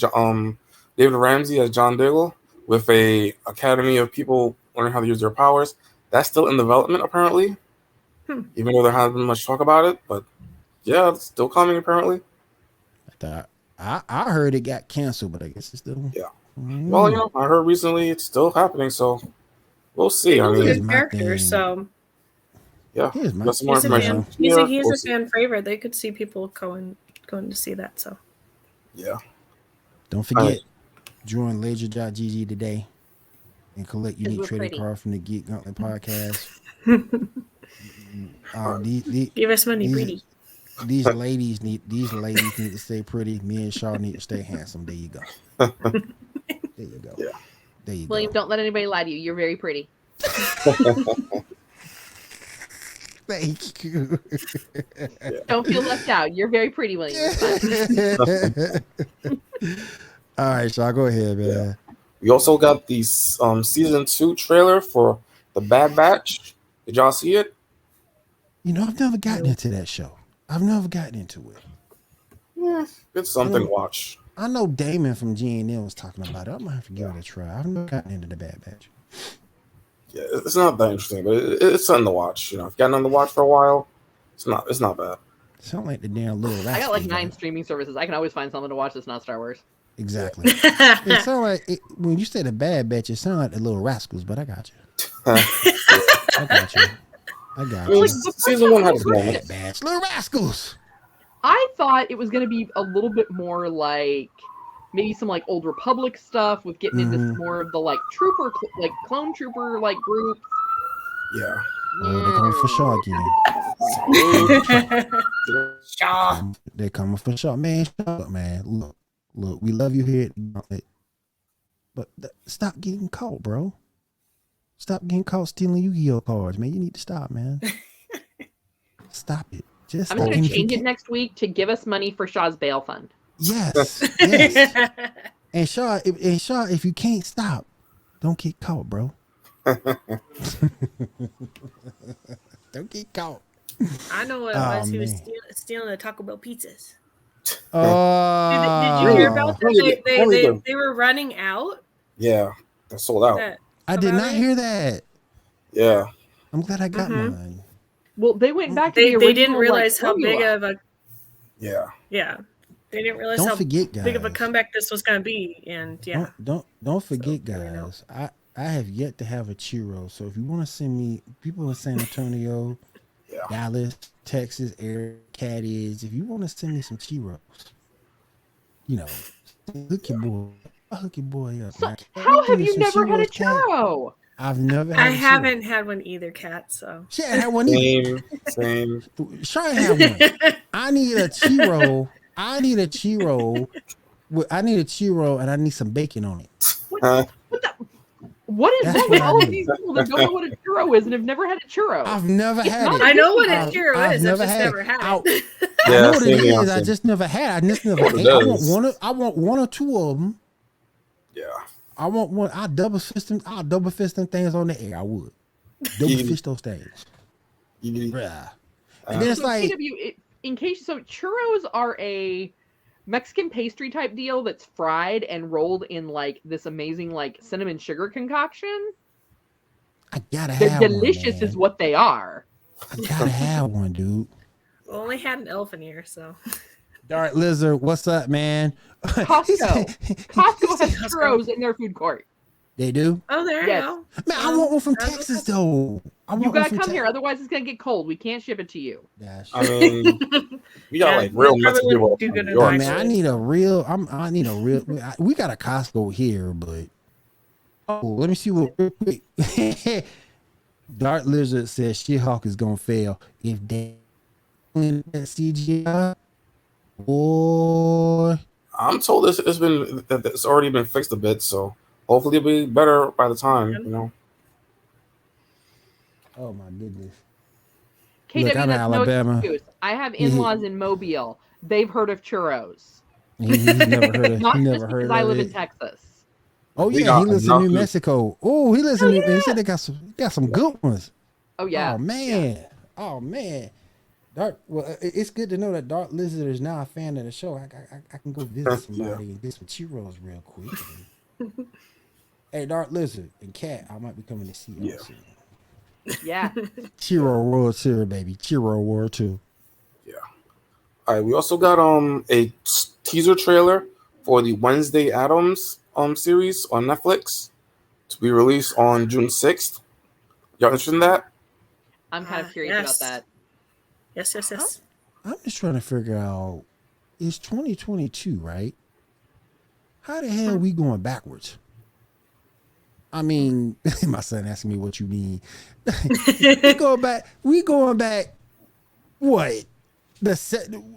S4: David Ramsey as John Diggle, with a academy of people learning how to use their powers. That's still in development apparently, even though there hasn't been much talk about it. But yeah, it's still coming apparently.
S2: I heard it got canceled, but I guess it's still.
S4: Yeah. Well, you know, I heard recently it's still happening, so we'll see. I mean,
S5: he's a good character, so
S4: yeah.
S2: Here's my,
S4: some more
S5: he's
S4: information.
S5: A fan favorite. They could see people going to see that. So
S4: yeah.
S2: Don't forget, join ledger.gg today and collect unique trading card from the Geek Gauntlet podcast.
S5: Give us money, pretty.
S2: These ladies need to stay pretty. Me and Shaw need to stay handsome. There you go. There you go.
S4: Yeah.
S2: There you
S3: William, don't let anybody lie to you. You're very pretty.
S2: Thank you.
S3: Don't feel left out. You're very pretty, William.
S2: All right, Shaw, go ahead, man.
S4: Yeah. We also got the season 2 trailer for The Bad Batch. Did y'all see it?
S2: You know, I've never gotten into that show. I've never gotten into it.
S4: Yeah, it's something to watch.
S2: I know Damon from GNL was talking about it. I might have to give it a try. I've never gotten into The Bad Batch.
S4: Yeah, it's not that interesting, but it's something to watch. You know, if you've got nothing to watch for a while, it's not bad.
S2: Sound like the damn little rascals.
S3: I got like 9 streaming services. I can always find something to watch that's not Star Wars.
S2: Exactly. It sound like when you said The Bad Batch, it sounded like the little rascals, but I got you. I got you.
S4: Season 1 had its moments.
S2: Batch, little rascals.
S3: I thought it was going to be a little bit more like maybe some like Old Republic stuff with getting into some more of the like trooper, like clone trooper like groups.
S4: Yeah.
S2: Oh, they're coming for Shaw again.
S5: Shaw.
S2: They're coming for Shaw. Man, shut up, man. Look, we love you here at Gauntlet. But stop getting caught, bro. Stop getting caught stealing Yu-Gi-Oh cards, man. You need to stop, man. Stop it.
S3: I'm going to change it next week to give us money for Shaw's bail fund.
S2: Yes. And Shaw, if you can't stop, don't get caught, bro. Don't get caught.
S5: I know what it was. He was stealing the Taco Bell pizzas.
S2: Oh,
S5: did you hear about that? They were running out.
S4: Yeah, they're sold out.
S2: I did not hear that.
S4: Yeah,
S2: I'm glad I got mine.
S3: Well, they went back to
S5: they didn't realize how big of a
S4: yeah.
S5: They didn't realize how big of a comeback this was going to be, and
S2: don't forget, guys. I have yet to have a churro. So if you want to send me people in San Antonio, Dallas, Texas, area, Caddies, if you want to send me some churros, you know, hook your boy up.
S3: So how have you never had a churro?
S2: I've never.
S5: I haven't had one either, Kat. So
S2: she ain't had one either.
S4: Same.
S2: Sure, I have one. I need a churro. I need a churro, and I need some bacon on it.
S3: What is wrong with all of these people that don't know what a churro is and have never had a churro?
S2: I've never had it.
S5: I know what a churro is. I've just never had it.
S2: I know what it is. I just never had. I want one or two of them.
S4: Yeah.
S2: I want one. I'll double fist them things on the air. I would double fist those things. Yeah. And then it's like,
S3: in case, so churros are a Mexican pastry type deal that's fried and rolled in like this amazing like cinnamon sugar concoction.
S2: I gotta
S3: They're
S2: have
S3: delicious
S2: one, man.
S3: Is what they are.
S2: I gotta have one, dude.
S5: Only had an elf in here, so.
S2: Dark Lizard, what's up, man?
S3: Costco has churros in their food court.
S2: They do?
S5: Oh, there you go.
S2: Man, I want one from Texas, though.
S3: You gotta come here, otherwise it's gonna get cold. We can't ship it to you.
S4: I mean, we got like real Mexican people.
S2: Man, I need a real. We got a Costco here, but let me see what real quick. Dark Lizard says She-Hulk is gonna fail if they win that CGI. Boy,
S4: I'm told it's already been fixed a bit, so hopefully it'll be better by the time, you know.
S2: Oh my goodness.
S3: KW,
S2: Look, I'm in Alabama.
S3: No excuse. I have in-laws in Mobile. They've heard of churros.
S2: He's never heard of.
S3: Not
S2: he
S3: just
S2: never heard
S3: because
S2: of
S3: I live
S2: it.
S3: in Texas.
S2: Oh yeah, he lives in New Mexico. Oh, he lives in. He said they got some good ones.
S3: Oh yeah.
S2: Oh man. Oh man. Well, it's good to know that Dark Lizard is now a fan of the show. I can go visit somebody and get some churros real quick. Hey, Dark Lizard and Cat, I might be coming to see y'all soon.
S3: Yeah.
S2: Chiro World Tour, baby. Chiro World Tour.
S4: Yeah. All right. We also got a teaser trailer for the Wednesday Addams series on Netflix to be released on June 6th. Y'all interested in that?
S3: I'm kind of curious about that.
S5: Yes.
S2: I'm just trying to figure out. It's 2022, right? How the hell are we going backwards? I mean, my son asking me what you mean. We going back. What?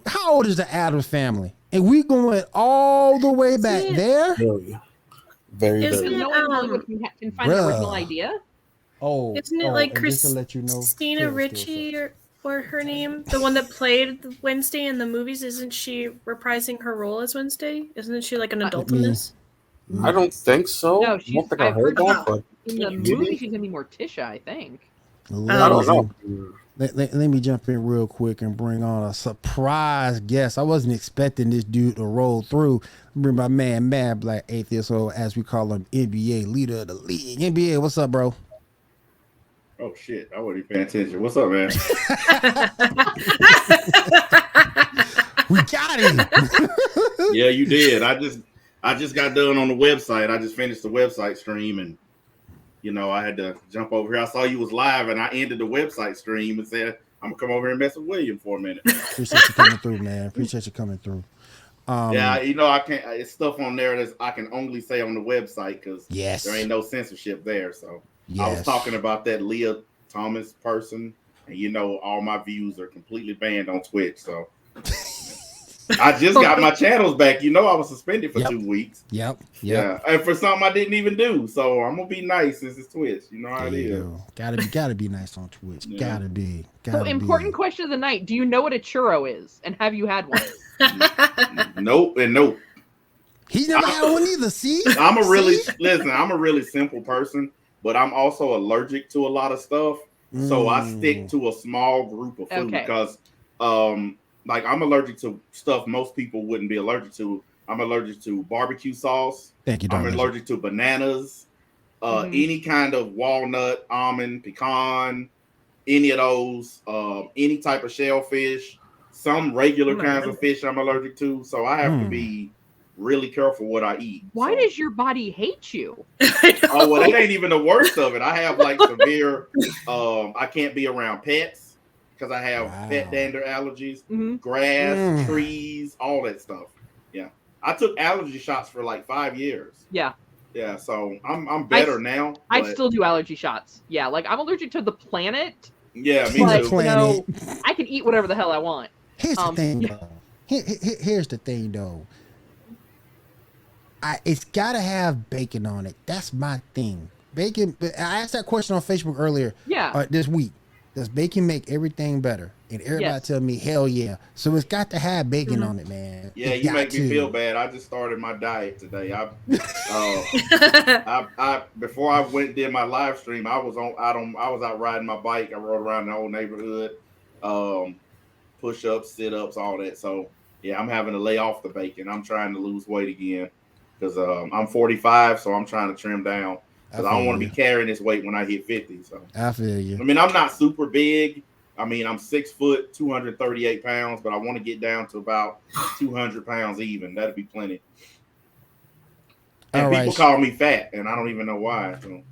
S2: How old is the Addams family? And we going all the way back there?
S4: Very.
S5: Isn't
S3: No one in Hollywood can find an original idea.
S2: Oh,
S5: isn't it like
S2: just to let you know,
S5: Christina Ricci or her name, the one that played Wednesday in the movies? Isn't she reprising her role as Wednesday? Isn't she like an adult in this?
S4: I don't think so.
S3: No,
S4: I don't think I
S3: I've
S4: heard that. But
S3: in the movie, she's gonna be Morticia, I think.
S4: I don't know.
S2: Let me jump in real quick and bring on a surprise guest. I wasn't expecting this dude to roll through. Bring my man, Mad Black Atheist, or as we call him, NBA leader of the league. NBA, what's up, bro?
S7: Oh shit! I wasn't even paying attention. What's up, man?
S2: We got him.
S7: Yeah, you did. I just got done on the website. I just finished the website stream, and I had to jump over here. I saw you was live, and I ended the website stream and said, "I'm gonna come over here and mess with William for a minute."
S2: Appreciate you coming through, man. Appreciate you coming through.
S7: Yeah, I can't. It's stuff on there that I can only say on the website because there ain't no censorship there. So I was talking about that Leah Thomas person, and all my views are completely banned on Twitch. So I just got my channels back. I was suspended for 2 weeks.
S2: Yep.
S7: Yeah, and for something I didn't even do. So I'm gonna be nice since it's Twitch. You know how it is.
S2: Gotta be nice on Twitch. Yeah. Gotta be.
S3: So important question of the night: do you know what a churro is, and have you had one?
S7: Nope and nope.
S2: He's never had one either. See,
S7: I'm a really simple person, but I'm also allergic to a lot of stuff. So I stick to a small group of food because, like I'm allergic to stuff most people wouldn't be allergic to. I'm allergic to barbecue sauce.
S2: Thank you,
S7: I'm allergic to bananas, any kind of walnut, almond, pecan, any of those, any type of shellfish. Some regular kinds of fish I'm allergic to, so I have to be really careful what I eat.
S3: Why does your body hate you?
S7: Oh, well, it ain't even the worst of it. I have like severe, I can't be around pets because I have pet dander allergies, grass, trees, all that stuff. Yeah. I took allergy shots for like 5 years.
S3: Yeah.
S7: Yeah, so I'm better now.
S3: I still do allergy shots. Yeah, like I'm allergic to the planet.
S7: Yeah, me
S3: too. I can eat whatever the hell I want.
S2: Here's the thing, though. Here's the thing, though. It's got to have bacon on it. That's my thing. Bacon. I asked that question on Facebook earlier.
S3: Yeah.
S2: This week. Does bacon make everything better? And everybody tell me, hell yeah. So it's got to have bacon on it, man.
S7: Yeah, you make me feel bad. I just started my diet today. I before I went and did my live stream, I was out riding my bike. I rode around the whole neighborhood. Push-ups, sit-ups, all that. So yeah, I'm having to lay off the bacon. I'm trying to lose weight again because I'm 45, so I'm trying to trim down because I don't want to be carrying this weight when I hit 50. So
S2: I feel you.
S7: I mean, I'm not super big. I mean, I'm 6 foot, 238 pounds, but I want to get down to about 200 pounds even. That'd be plenty. And people call me fat, and I don't even know why. So.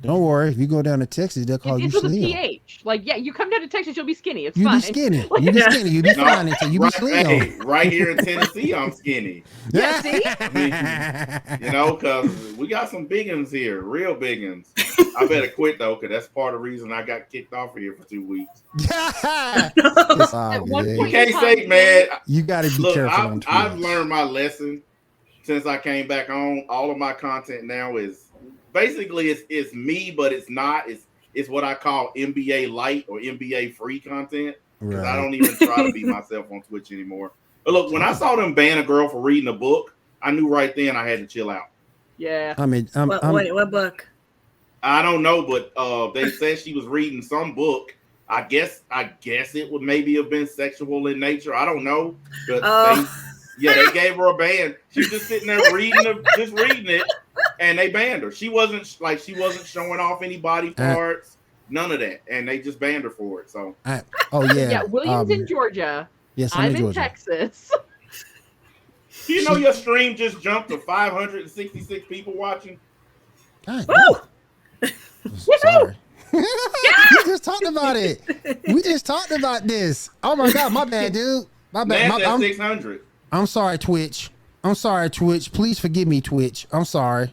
S2: Don't worry. If you go down to Texas, they'll call you slim.
S3: It's with a PH. Like, yeah, you come down to Texas, you'll be skinny. It's
S2: fine.
S3: You'll
S2: be skinny. You'll be skinny. You'll be fine until you be slim.
S7: Hey, right here in Tennessee, I'm skinny.
S3: Yeah, see?
S7: I mean, because we got some big uns here, real big uns. I better quit, though, because that's part of the reason I got kicked off of here for 2 weeks.
S2: You
S7: can't say, man.
S2: You got to be careful on Twitter.
S7: I've learned my lesson since I came back on. All of my content now is basically it's me, but it's not. It's what I call NBA light or NBA free content because I don't even try to be myself on Twitch anymore. But look, when I saw them ban a girl for reading a book, I knew right then I had to chill out.
S3: Yeah.
S5: What book?
S7: I don't know, but they said she was reading some book. I guess it would maybe have been sexual in nature. I don't know, but they gave her a ban. She's just sitting there reading it. And they banned her. She wasn't showing off any body parts, none of that, and they just banned her for it. So,
S3: yeah, William's in Georgia.
S2: Yes,
S3: I'm in Texas.
S7: Do you know your stream just jumped to 566 people watching?
S2: God,
S5: Woo!
S2: Sorry. We just talked about it. We just talked about this. Oh my God, my bad, dude. My bad.
S7: That's 600.
S2: I'm sorry, Twitch. I'm sorry, Twitch. Please forgive me, Twitch. I'm sorry.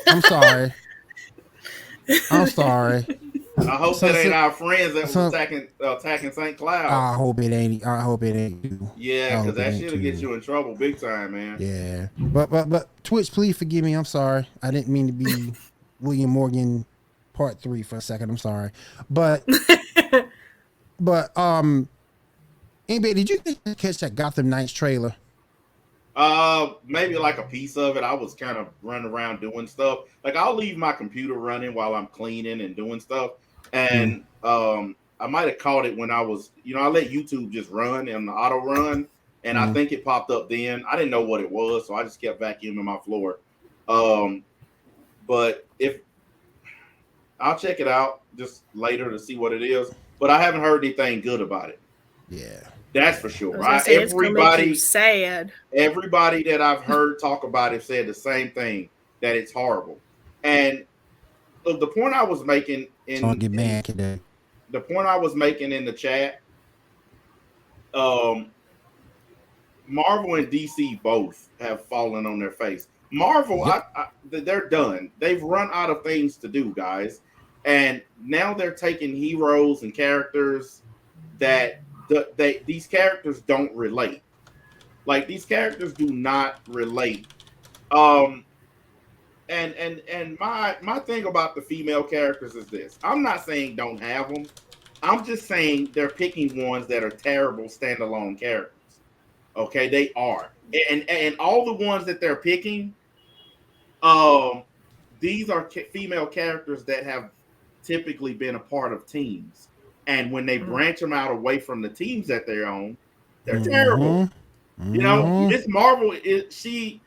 S2: I'm sorry. I'm sorry.
S7: I hope that ain't our friends that was attacking St. Cloud.
S2: I hope it ain't. I hope it ain't you.
S7: Yeah, because that shit'll get you in trouble big time, man.
S2: Yeah, but Twitch, please forgive me. I'm sorry. I didn't mean to be William Morgan Part 3 for a second. I'm sorry, but anybody, did you catch that Gotham Knights trailer?
S7: Maybe like a piece of it. I was kind of running around doing stuff. Like I'll leave my computer running while I'm cleaning and doing stuff. And I might have caught it when I was, I let YouTube just run and the auto run, and I think it popped up then. I didn't know what it was, so I just kept vacuuming my floor. But if I'll check it out just later to see what it is. But I haven't heard anything good about it.
S2: Yeah.
S7: That's for sure. Right? Everybody that I've heard talk about it said the same thing, that it's horrible. And look, the point I was making in the chat, Marvel and DC both have fallen on their face. Marvel, they're done. They've run out of things to do, guys. And now they're taking heroes and characters that these characters don't relate. Like these characters do not relate. And my thing about the female characters is this. I'm not saying don't have them. I'm just saying they're picking ones that are terrible standalone characters. Okay, they are. And all the ones that they're picking, these are female characters that have typically been a part of teams. And when they branch them out away from the teams that they're on, they're terrible. Miss Marvel she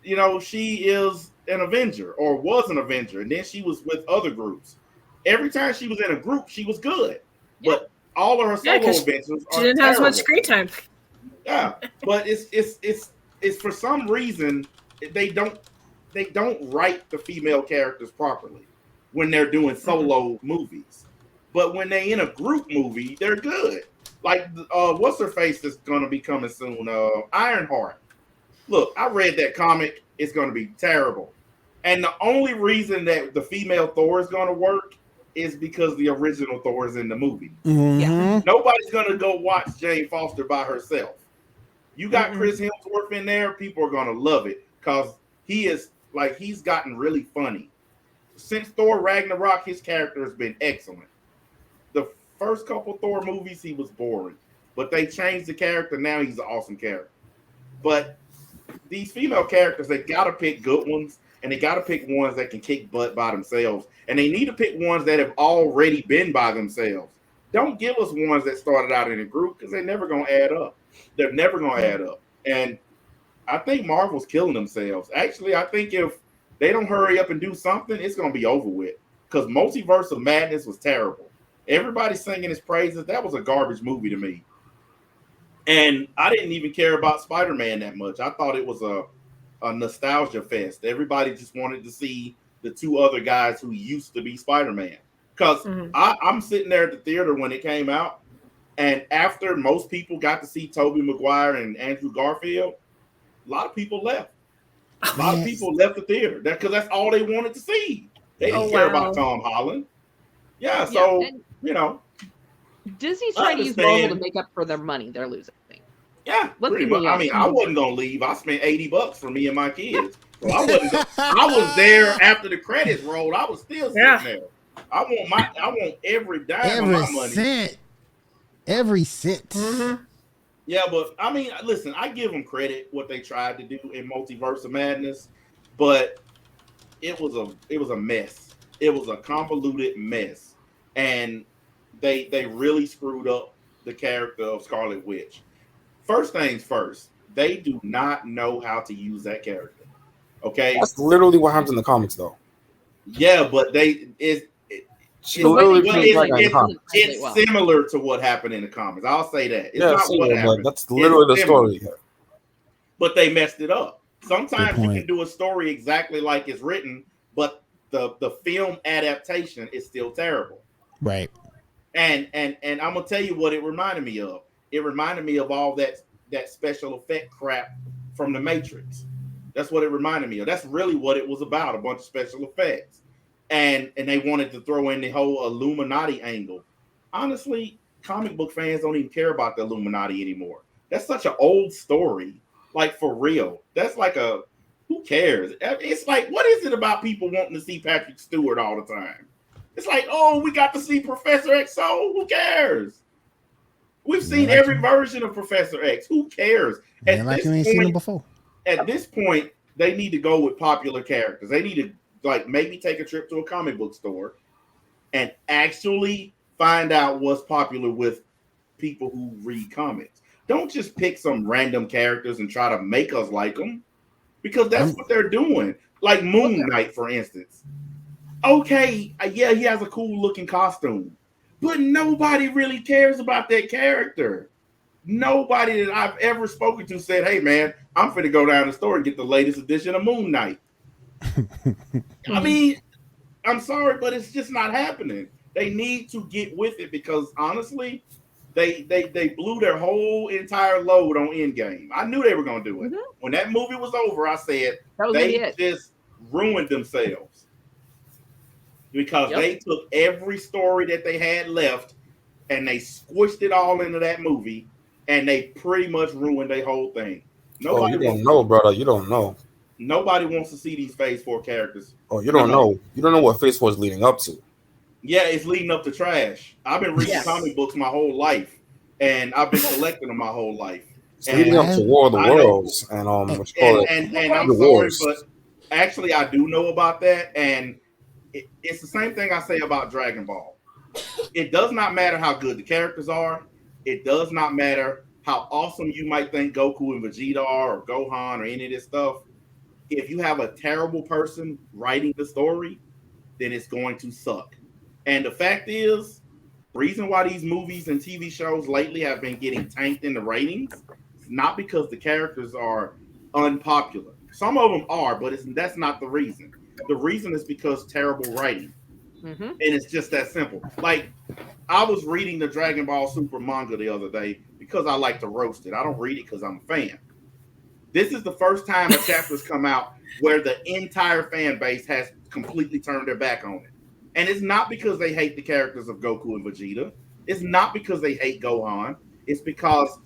S7: is an Avenger or was an Avenger, and then she was with other groups. Every time she was in a group, she was good, but all of her solo adventures
S5: she didn't have as much screen time.
S7: Yeah, but it's for some reason they don't write the female characters properly when they're doing solo movies. But when they in a group movie, they're good. Like what's her face that's gonna be coming soon? Ironheart. Look, I read that comic. It's gonna be terrible. And the only reason that the female Thor is gonna work is because the original Thor is in the movie. Nobody's gonna go watch Jane Foster by herself. You got Chris Hemsworth in there, people are gonna love it because he's gotten really funny. Since Thor Ragnarok, his character has been excellent. The first couple Thor movies, he was boring, but they changed the character. Now he's an awesome character. But these female characters, they got to pick good ones, and they got to pick ones that can kick butt by themselves. And they need to pick ones that have already been by themselves. Don't give us ones that started out in a group because they're never going to add up. They're never going to add up. And I think Marvel's killing themselves. Actually, I think if they don't hurry up and do something, it's going to be over with. Because Multiverse of Madness was terrible. Everybody singing his praises. That was a garbage movie to me. And I didn't even care about Spider-Man that much. I thought it was a nostalgia fest. Everybody just wanted to see the two other guys who used to be Spider-Man. Because I'm sitting there at the theater when it came out, and after most people got to see Tobey Maguire and Andrew Garfield, a lot of people left. A lot of people left the theater because that's all they wanted to see. They didn't care about Tom Holland. Yeah, so,
S3: Disney's trying to use Marvel to make up for their money they're losing.
S7: Yeah, pretty much. I mean, I wasn't gonna leave. I spent $80 for me and my kids. So I was there after the credits rolled. I was still sitting there. I want every dime of my money.
S2: Every cent.
S7: Yeah, but I mean, listen, I give them credit what they tried to do in Multiverse of Madness, but it was a mess. It was a convoluted mess, and they really screwed up the character of Scarlet Witch. First things first, they do not know how to use that character. Okay,
S4: that's literally what happens in the comics, though.
S7: Yeah, but
S4: She literally plays that guy in the
S3: it's,
S4: comics.
S7: it's similar to what happened in the comics. I'll say that. It's
S4: Yeah,
S7: not what
S4: similar,
S7: happened.
S4: but that's literally the
S7: similar.
S4: story.
S7: But they messed it up. Sometimes you
S2: point.
S7: can do a story exactly like it's written, but the film adaptation is still terrible.
S2: Right.
S7: And I'm gonna tell you what it reminded me of. It reminded me of all that special effect crap from the Matrix. That's what it reminded me of. That's really what it was about, a bunch of special effects. And they wanted to throw in the whole Illuminati angle. Honestly, comic book fans don't even care about the Illuminati anymore. That's such an old story. Like, for real. That's like who cares? It's like, what is it about people wanting to see Patrick Stewart all the time? It's like, oh, we got to see Professor X. So who cares? We've seen every version of Professor X. Who cares?
S2: Like you ain't seen them before.
S7: At this point, they need to go with popular characters. They need to maybe take a trip to a comic book store and actually find out what's popular with people who read comics. Don't just pick some random characters and try to make us like them, because that's what they're doing. Like Moon Knight, for instance. Okay, yeah, he has a cool looking costume, but nobody really cares about that character. Nobody that I've ever spoken to said, hey man, I'm finna go down the store and get the latest edition of Moon Knight. I mean, I'm sorry, but it's just not happening. They need to get with it, because honestly, they blew their whole entire load on Endgame. I knew they were gonna do it. Mm-hmm. When that movie was over, I said they just ruined themselves, because they took every story that they had left and they squished it all into that movie, and they pretty much ruined their whole thing.
S4: You don't know, brother. You don't know.
S7: Nobody wants to see these Phase 4 characters.
S4: Oh, you don't know. You don't know what Phase 4 is leading up to.
S7: Yeah, it's leading up to trash. I've been reading comic books my whole life, and I've been collecting them my whole life.
S4: It's leading up to War of the Worlds, and what you call it.
S7: And I'm sorry, but actually I do know about that, and it's the same thing I say about Dragon Ball. It does not matter how good the characters are. It does not matter how awesome you might think Goku and Vegeta are, or Gohan, or any of this stuff. If you have a terrible person writing the story, then it's going to suck. And the fact is, the reason why these movies and TV shows lately have been getting tanked in the ratings is not because the characters are unpopular. Some of them are, but that's not the reason. The reason is because terrible writing. Mm-hmm. And it's just that simple. Like, I was reading the Dragon Ball Super manga the other day because I like to roast it. I don't read it because I'm a fan. This is the first time a chapter's come out where the entire fan base has completely turned their back on it. And it's not because they hate the characters of Goku and Vegeta. It's not because they hate Gohan. It's because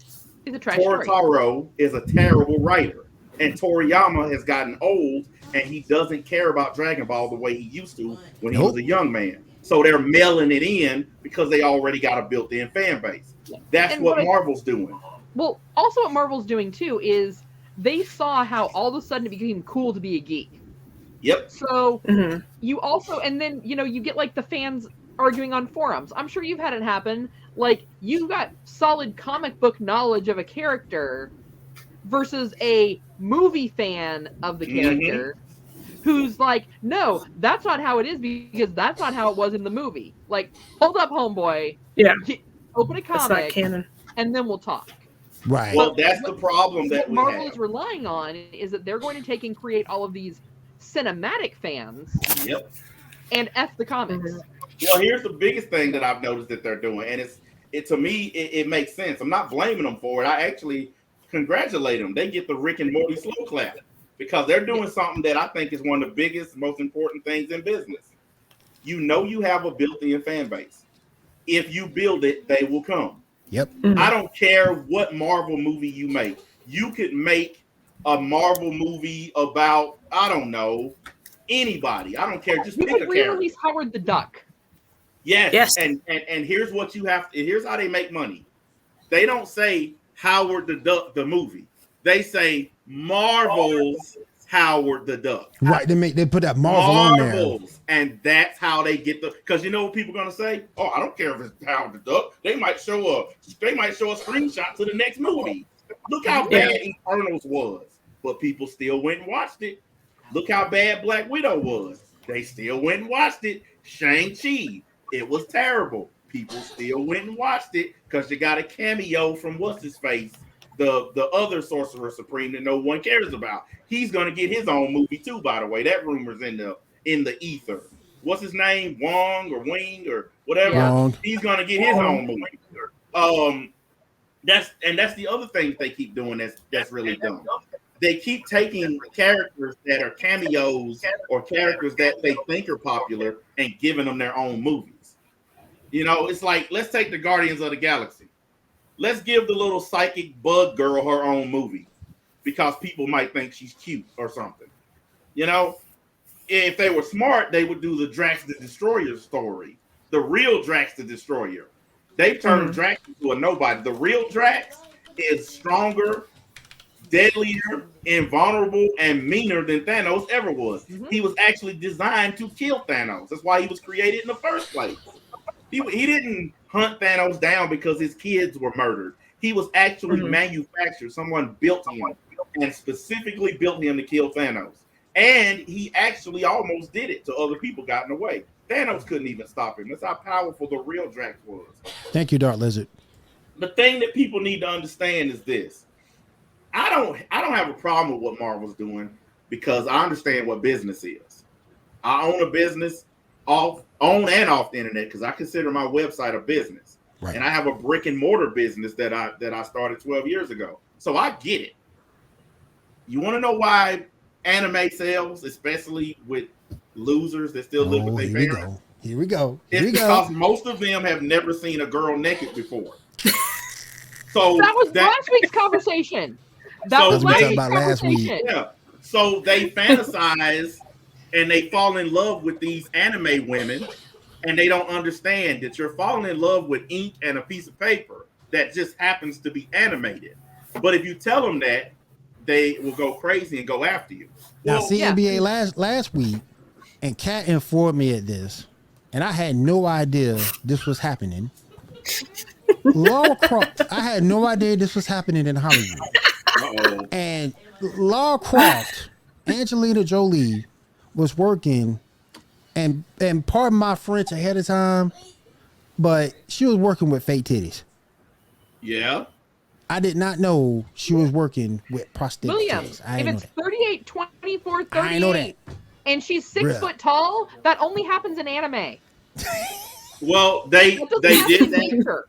S7: Taro is a terrible writer. And Toriyama has gotten old, and he doesn't care about Dragon Ball the way he used to when he was a young man. So they're mailing it in because they already got a built-in fan base. That's what Marvel's doing.
S3: Well, also what Marvel's doing, too, is they saw how all of a sudden it became cool to be a geek.
S7: Yep.
S3: So you also, and then, you get like the fans arguing on forums. I'm sure you've had it happen. Like, you got solid comic book knowledge of a character versus a movie fan of the character who's like, no, that's not how it is, because that's not how it was in the movie. Like, hold up, homeboy.
S5: Yeah.
S3: Open a comic, and then we'll talk.
S2: Right.
S7: Well, that's the problem that
S3: Marvel is relying on, is that they're going to take and create all of these cinematic fans.
S7: Yep.
S3: And F the comics.
S7: Well, here's the biggest thing that I've noticed that they're doing, and to me it makes sense. I'm not blaming them for it. I actually congratulate them. They get the Rick and Morty slow clap, because they're doing something that I think is one of the biggest, most important things in business. You have a built-in fan base. If you build it, they will come.
S2: Yep.
S7: I don't care what Marvel movie you make. You could make a Marvel movie about, I don't know, anybody. I don't care. Just pick a character.
S3: Re-release Howard the Duck.
S7: Yes. And here's what you have. Here's how they make money. They don't say Howard the Duck the movie. They say Marvel's Howard the Duck.
S2: Right. They put that Marvel on there.
S7: And that's how they get because you know what people are gonna say? Oh, I don't care if it's Howard the Duck. They might show a screenshot to the next movie. Look how bad Eternals was, but people still went and watched it. Look how bad Black Widow was. They still went and watched it. Shang-Chi, it was terrible. People still went and watched it because you got a cameo from what's his face, the other Sorcerer Supreme that no one cares about. He's gonna get his own movie too. By the way, that rumor's in the ether. What's his name? Wong or Wing or whatever.
S2: Yeah.
S7: He's gonna get his own movie. That's the other thing they keep doing that's really dumb. They keep taking characters that are cameos or characters that they think are popular and giving them their own movies. You know, it's like, let's take the Guardians of the Galaxy. Let's give the little psychic bug girl her own movie because people might think she's cute or something. You know, if they were smart, they would do the Drax the Destroyer story, the real Drax the Destroyer. They've turned Drax into a nobody. The real Drax is stronger, deadlier, invulnerable, and meaner than Thanos ever was. He was actually designed to kill Thanos. That's why he was created in the first place. He didn't hunt Thanos down because his kids were murdered. He was actually manufactured. Someone built him and specifically built him to kill Thanos. And he actually almost did it, so other people got in the way. Thanos couldn't even stop him. That's how powerful the real Drax was.
S2: Thank you, Dark Lizard.
S7: The thing that people need to understand is this. I don't have a problem with what Marvel's doing because I understand what business is. I own a business on and off the internet because I consider my website a business. Right. And I have a brick and mortar business that I started 12 years ago. So I get it. You want to know why anime sells, especially with losers that still live with their parents?
S2: Here we go.
S7: It's because most of them have never seen a girl naked before. So
S3: that was last week's conversation. That was last week.
S7: Yeah. So they fantasize and they fall in love with these anime women, and they don't understand that you're falling in love with ink and a piece of paper that just happens to be animated. But if you tell them that, they will go crazy and go after you.
S2: Now, CNBA last week, and Kat informed me of this, and I had no idea this was happening. Lara Croft, I had no idea this was happening in Hollywood. Uh-oh. And Lara Croft, Angelina Jolie, was working, and pardon my French ahead of time, but she was working with fake titties.
S7: Yeah.
S2: I did not know she was working with prosthetic titties.
S3: If it's 38, 24, 38,
S2: I know that.
S3: And she's 6 foot tall, that only happens in anime.
S7: Well, they did that.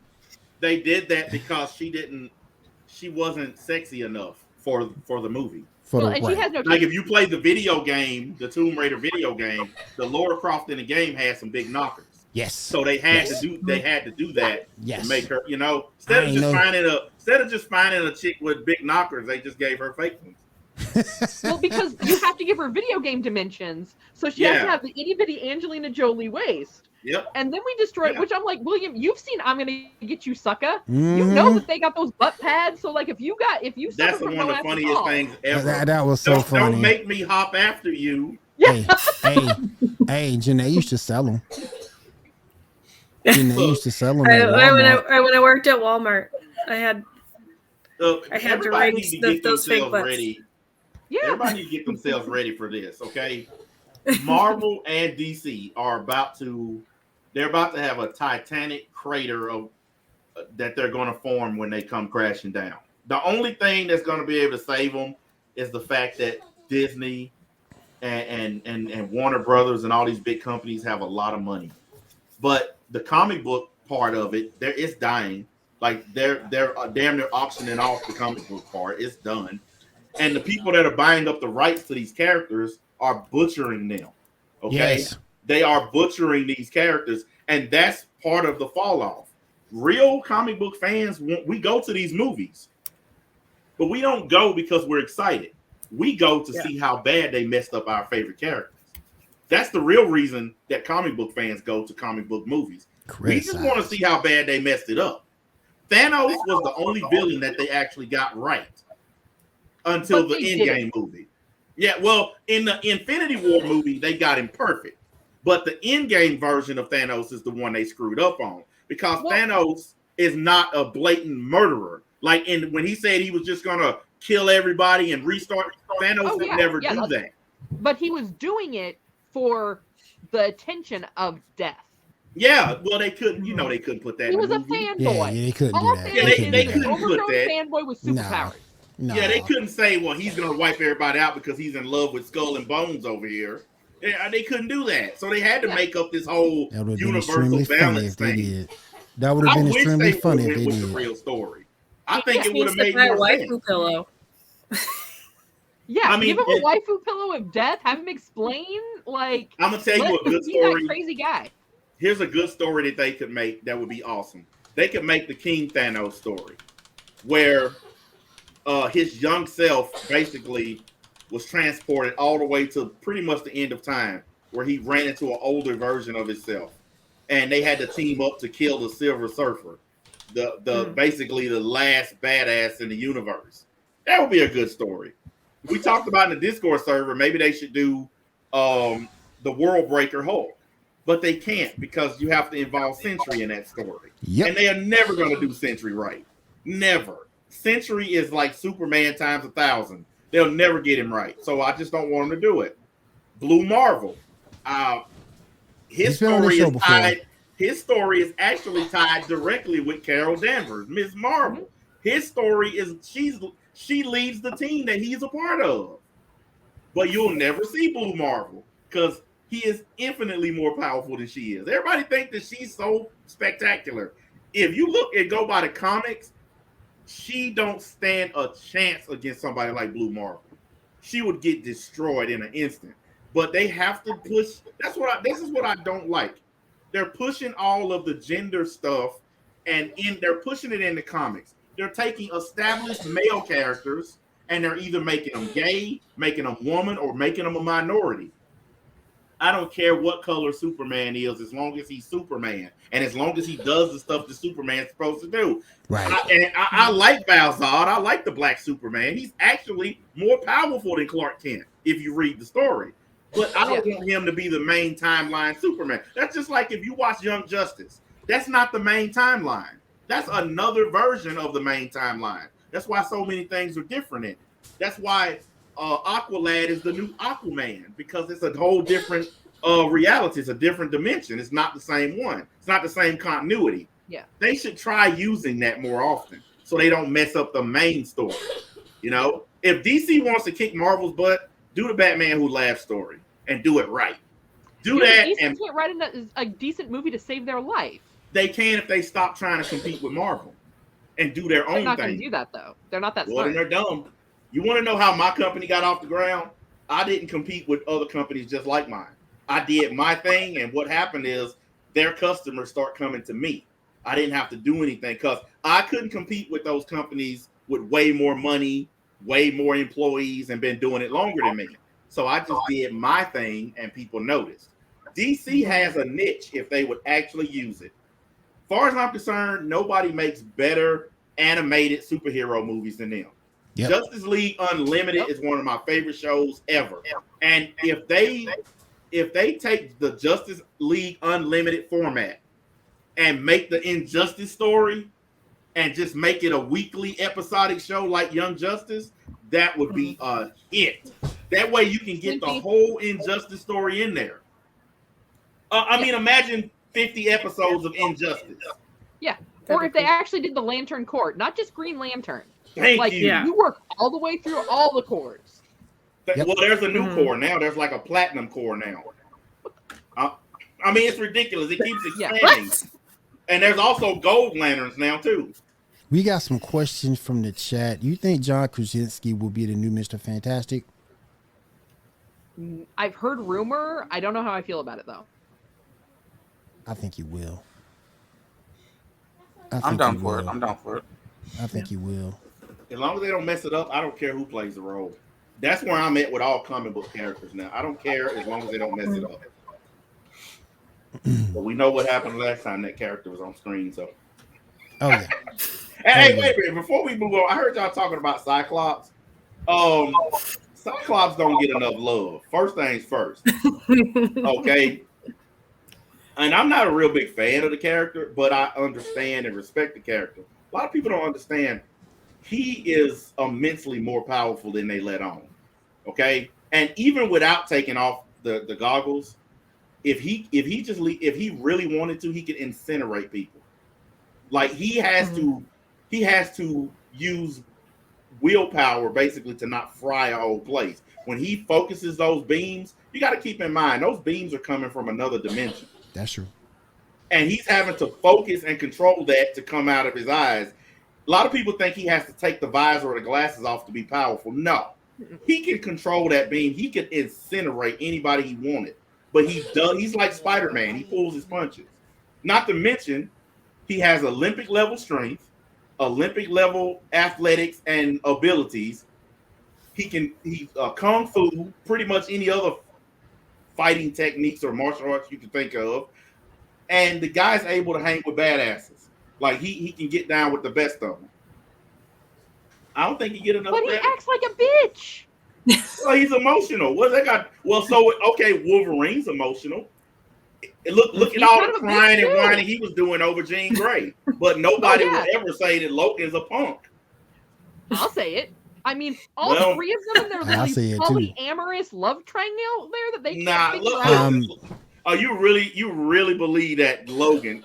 S7: They did that because she wasn't sexy enough for the movie.
S3: And she has no
S7: like if you play the video game, the Tomb Raider video game, the Lara Croft in the game had some big knockers.
S2: Yes.
S7: So they had to do that to make her, instead of just finding a chick with big knockers, they just gave her fake ones.
S3: Well, because you have to give her video game dimensions, so she has to have the itty bitty Angelina Jolie waist.
S7: Yep.
S3: And then we destroy it, which I'm like, William, you've seen I'm Gonna Get You Sucker. You know that they got those butt pads. So like if you
S7: that's one of the funniest things ever.
S2: That was so funny.
S7: Don't make me hop after you.
S2: Hey, Janae used to sell them. Janae used to sell them.
S5: When I worked at Walmart, I had to ring those fake butts.
S7: Ready. Yeah. Everybody needs to get themselves ready for this, okay? Marvel and DC are about to have a titanic crater that they're going to form when they come crashing down. The only thing that's going to be able to save them is the fact that Disney and Warner Brothers and all these big companies have a lot of money. But the comic book part of it, it's dying. Like they're damn near auctioning off the comic book part. It's done. And the people that are buying up the rights to these characters are butchering them. Okay. Yes. They are butchering these characters, and that's part of the fall off. Real comic book fans, we go to these movies, but we don't go because we're excited. We go to see how bad they messed up our favorite characters. That's the real reason that comic book fans go to comic book movies. We just want to see how bad they messed it up. Thanos was the only villain that they actually got right until the Endgame movie. Yeah, well, in the Infinity War movie, they got him perfect. But the Endgame version of Thanos is the one they screwed up on because Thanos is not a blatant murderer. Like when he said he was just going to kill everybody and restart, Thanos would never do that.
S3: but he was doing it for the attention of death.
S7: Yeah, well, they couldn't. You know, they couldn't put that.
S3: He
S7: in
S3: was
S7: the
S3: a
S7: movie.
S3: fanboy.
S2: Yeah, they couldn't
S3: All
S2: do
S3: I'm
S2: that.
S3: saying is
S7: They
S3: he's
S7: couldn't
S3: an
S7: put
S3: overgrown
S7: that.
S3: fanboy with superpowers.
S2: No.
S7: Yeah, they couldn't say, well, he's gonna wipe everybody out because he's in love with Skull and Bones over here. They couldn't do that, so they had to make up this whole
S2: That would have been
S7: universal
S2: extremely funny
S7: balance
S2: if they
S7: thing.
S2: did. That would have been extremely funny if they
S7: with the
S2: did.
S7: real story. I think
S5: He
S7: it would
S5: needs
S7: have
S5: to
S7: made
S5: buy a
S7: more
S5: waifu
S7: sense.
S5: pillow.
S3: Yeah,
S7: I mean,
S3: give him a waifu pillow of death. Have him explain, like,
S7: I'm gonna tell you a good
S3: be
S7: story.
S3: that crazy guy.
S7: Here's a good story that they could make that would be awesome. They could make the King Thanos story, where his young self basically was transported all the way to pretty much the end of time, where he ran into an older version of himself, and they had to team up to kill the Silver Surfer, basically the last badass in the universe. That would be a good story. We talked about in the Discord server, maybe they should do the World Breaker Hulk, but they can't because you have to involve Sentry in that story.
S2: Yep.
S7: And they are never going to do Sentry right. Never. Sentry is like Superman times 1,000. They'll never get him right. So I just don't want them to do it. Blue Marvel. His story is tied. His story is actually tied directly with Carol Danvers, Ms. Marvel. His story is she leads the team that he's a part of. But you'll never see Blue Marvel because he is infinitely more powerful than she is. Everybody thinks that she's so spectacular. If you look and go by the comics, she don't stand a chance against somebody like Blue Marvel. She would get destroyed in an instant. But they have to push. This is what I don't like. They're pushing all of the gender stuff, and they're pushing it in the comics. They're taking established male characters, and they're either making them gay, making them woman, or making them a minority. I don't care what color Superman is, as long as he's Superman, and as long as he does the stuff that Superman's supposed to do.
S2: Right.
S7: I like Val-Zod. I like the Black Superman. He's actually more powerful than Clark Kent if you read the story. But I don't want him to be the main timeline Superman. That's just like if you watch Young Justice. That's not the main timeline. That's another version of the main timeline. That's why so many things are different in it. That's why Aqualad is the new Aquaman, because it's a whole different reality. It's a different dimension. It's not the same one. It's not the same continuity.
S3: Yeah.
S7: They should try using that more often so they don't mess up the main story. You know, if DC wants to kick Marvel's butt, do the Batman Who Laughs story and do it right.
S3: DC can't write a decent movie to save their life.
S7: They can if they stop trying to compete with Marvel and do their own thing.
S3: They're not going to do that, though. They're not that smart.
S7: Well, then they're dumb. You want to know how my company got off the ground? I didn't compete with other companies just like mine. I did my thing, and what happened is their customers start coming to me. I didn't have to do anything because I couldn't compete with those companies with way more money, way more employees, and been doing it longer than me. So I just did my thing, and people noticed. DC has a niche if they would actually use it. As far as I'm concerned, nobody makes better animated superhero movies than them. Yep. Justice League Unlimited is one of my favorite shows ever. And if they take the Justice League Unlimited format and make the Injustice story and just make it a weekly episodic show like Young Justice, that would be a hit. That way you can get the whole Injustice story in there. I mean, imagine 50 episodes of Injustice.
S3: Yeah. Or if they actually did the Lantern Corps, not just Green Lantern.
S7: Thank you.
S3: You work all the way through all the corps.
S7: Yep. Well, there's a new core now. There's like a platinum core now. I mean, it's ridiculous. It keeps expanding. And there's also gold lanterns now, too.
S2: We got some questions from the chat. You think John Krasinski will be the new Mr. Fantastic?
S3: I've heard rumor. I don't know how I feel about it, though.
S2: I think he will.
S4: I'm down for it.
S2: I think he will.
S7: As long as they don't mess it up, I don't care who plays the role. That's where I'm at with all comic book characters now. I don't care as long as they don't mess it up. But we know what happened last time that character was on screen, so.
S2: Oh, yeah.
S7: Hey, wait a minute. Before we move on, I heard y'all talking about Cyclops. Cyclops don't get enough love. First things first. Okay? And I'm not a real big fan of the character, but I understand and respect the character. A lot of people don't understand. He is immensely more powerful than they let on. Okay? And even without taking off the goggles, if he really wanted to, he could incinerate people. Like he has to use willpower basically to not fry a whole place. When he focuses those beams, you got to keep in mind those beams are coming from another dimension.
S2: That's true.
S7: And he's having to focus and control that to come out of his eyes. A lot of people think he has to take the visor or the glasses off to be powerful. No, he can control that beam. He can incinerate anybody he wanted. But he does. He's like Spider-Man. He pulls his punches. Not to mention, he has Olympic level strength, Olympic level athletics and abilities. He's kung fu, pretty much any other fighting techniques or martial arts you can think of. And the guy's able to hang with badasses. Like he can get down with the best of them. I don't think he get another.
S3: But he acts like a bitch.
S7: Well, he's emotional. What they got? Well, so okay, Wolverine's emotional. Look at all the crying and whining he was doing over Jean Grey. But nobody would ever say that Logan's a punk.
S3: I'll say it. I mean, all three of them in their really polyamorous love triangle there that they can't figure out.
S7: Oh, you really believe that Logan,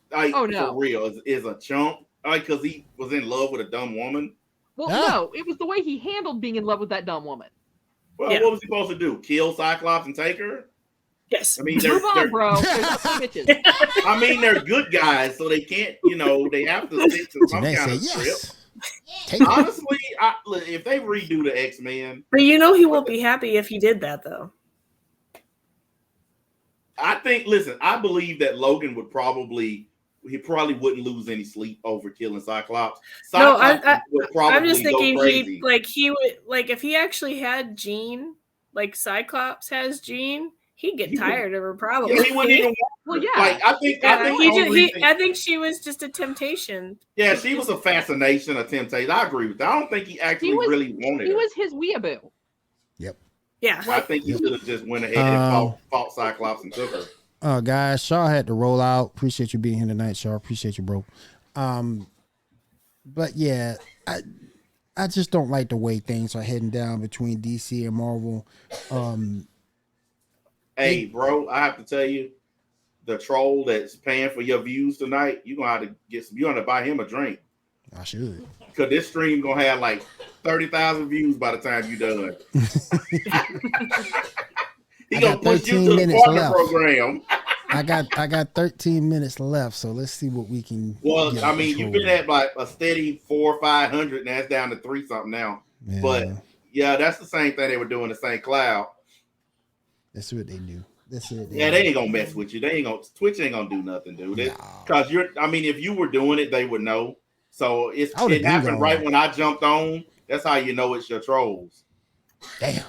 S7: for real, is a chump? Because he was in love with a dumb woman?
S3: Well, no, it was the way he handled being in love with that dumb woman.
S7: Well, what was he supposed to do? Kill Cyclops and take her?
S5: Yes.
S3: I mean, move on, bro. Bitches.
S7: I mean, they're good guys, so they can't. They have to stick to some kind of script. Honestly, if they redo the X-Men,
S5: but he won't be happy if he did that, though.
S7: I think. Listen, I believe that Logan would probably wouldn't lose any sleep over killing Cyclops.
S5: I'm just thinking he would if he actually had Jean, like Cyclops has Jean, he'd get tired of her probably.
S7: Yeah, he wouldn't even.
S3: Well, yeah.
S5: I think she was just a temptation.
S7: Yeah, she was a fascination, a temptation. I agree with that. I don't think he actually really wanted her.
S3: He was his weeaboo.
S2: Yep.
S5: Yeah.
S7: I think he should have just went ahead and fought Cyclops and took her.
S2: Guys, Shaw had to roll out. Appreciate you being here tonight, Shaw. Appreciate you, bro. But yeah, I just don't like the way things are heading down between DC and Marvel.
S7: Hey, bro, I have to tell you, the troll that's paying for your views tonight, you're gonna have to you're gonna buy him a drink.
S2: I should.
S7: Because this stream gonna have like 30,000 views by the time you done. He gonna push you to the partner program.
S2: I got 13 minutes left, so let's see what we can.
S7: Well, I mean, you've been at like a steady 400 or 500, and that's down to 3 something now. Yeah. But yeah, that's the same thing they were doing in St. Cloud.
S2: That's what they do.
S7: They ain't gonna mess with you. Twitch ain't gonna do nothing, dude. Because if you were doing it, they would know. So it happened right when I jumped on. That's how you know it's your trolls.
S2: Damn.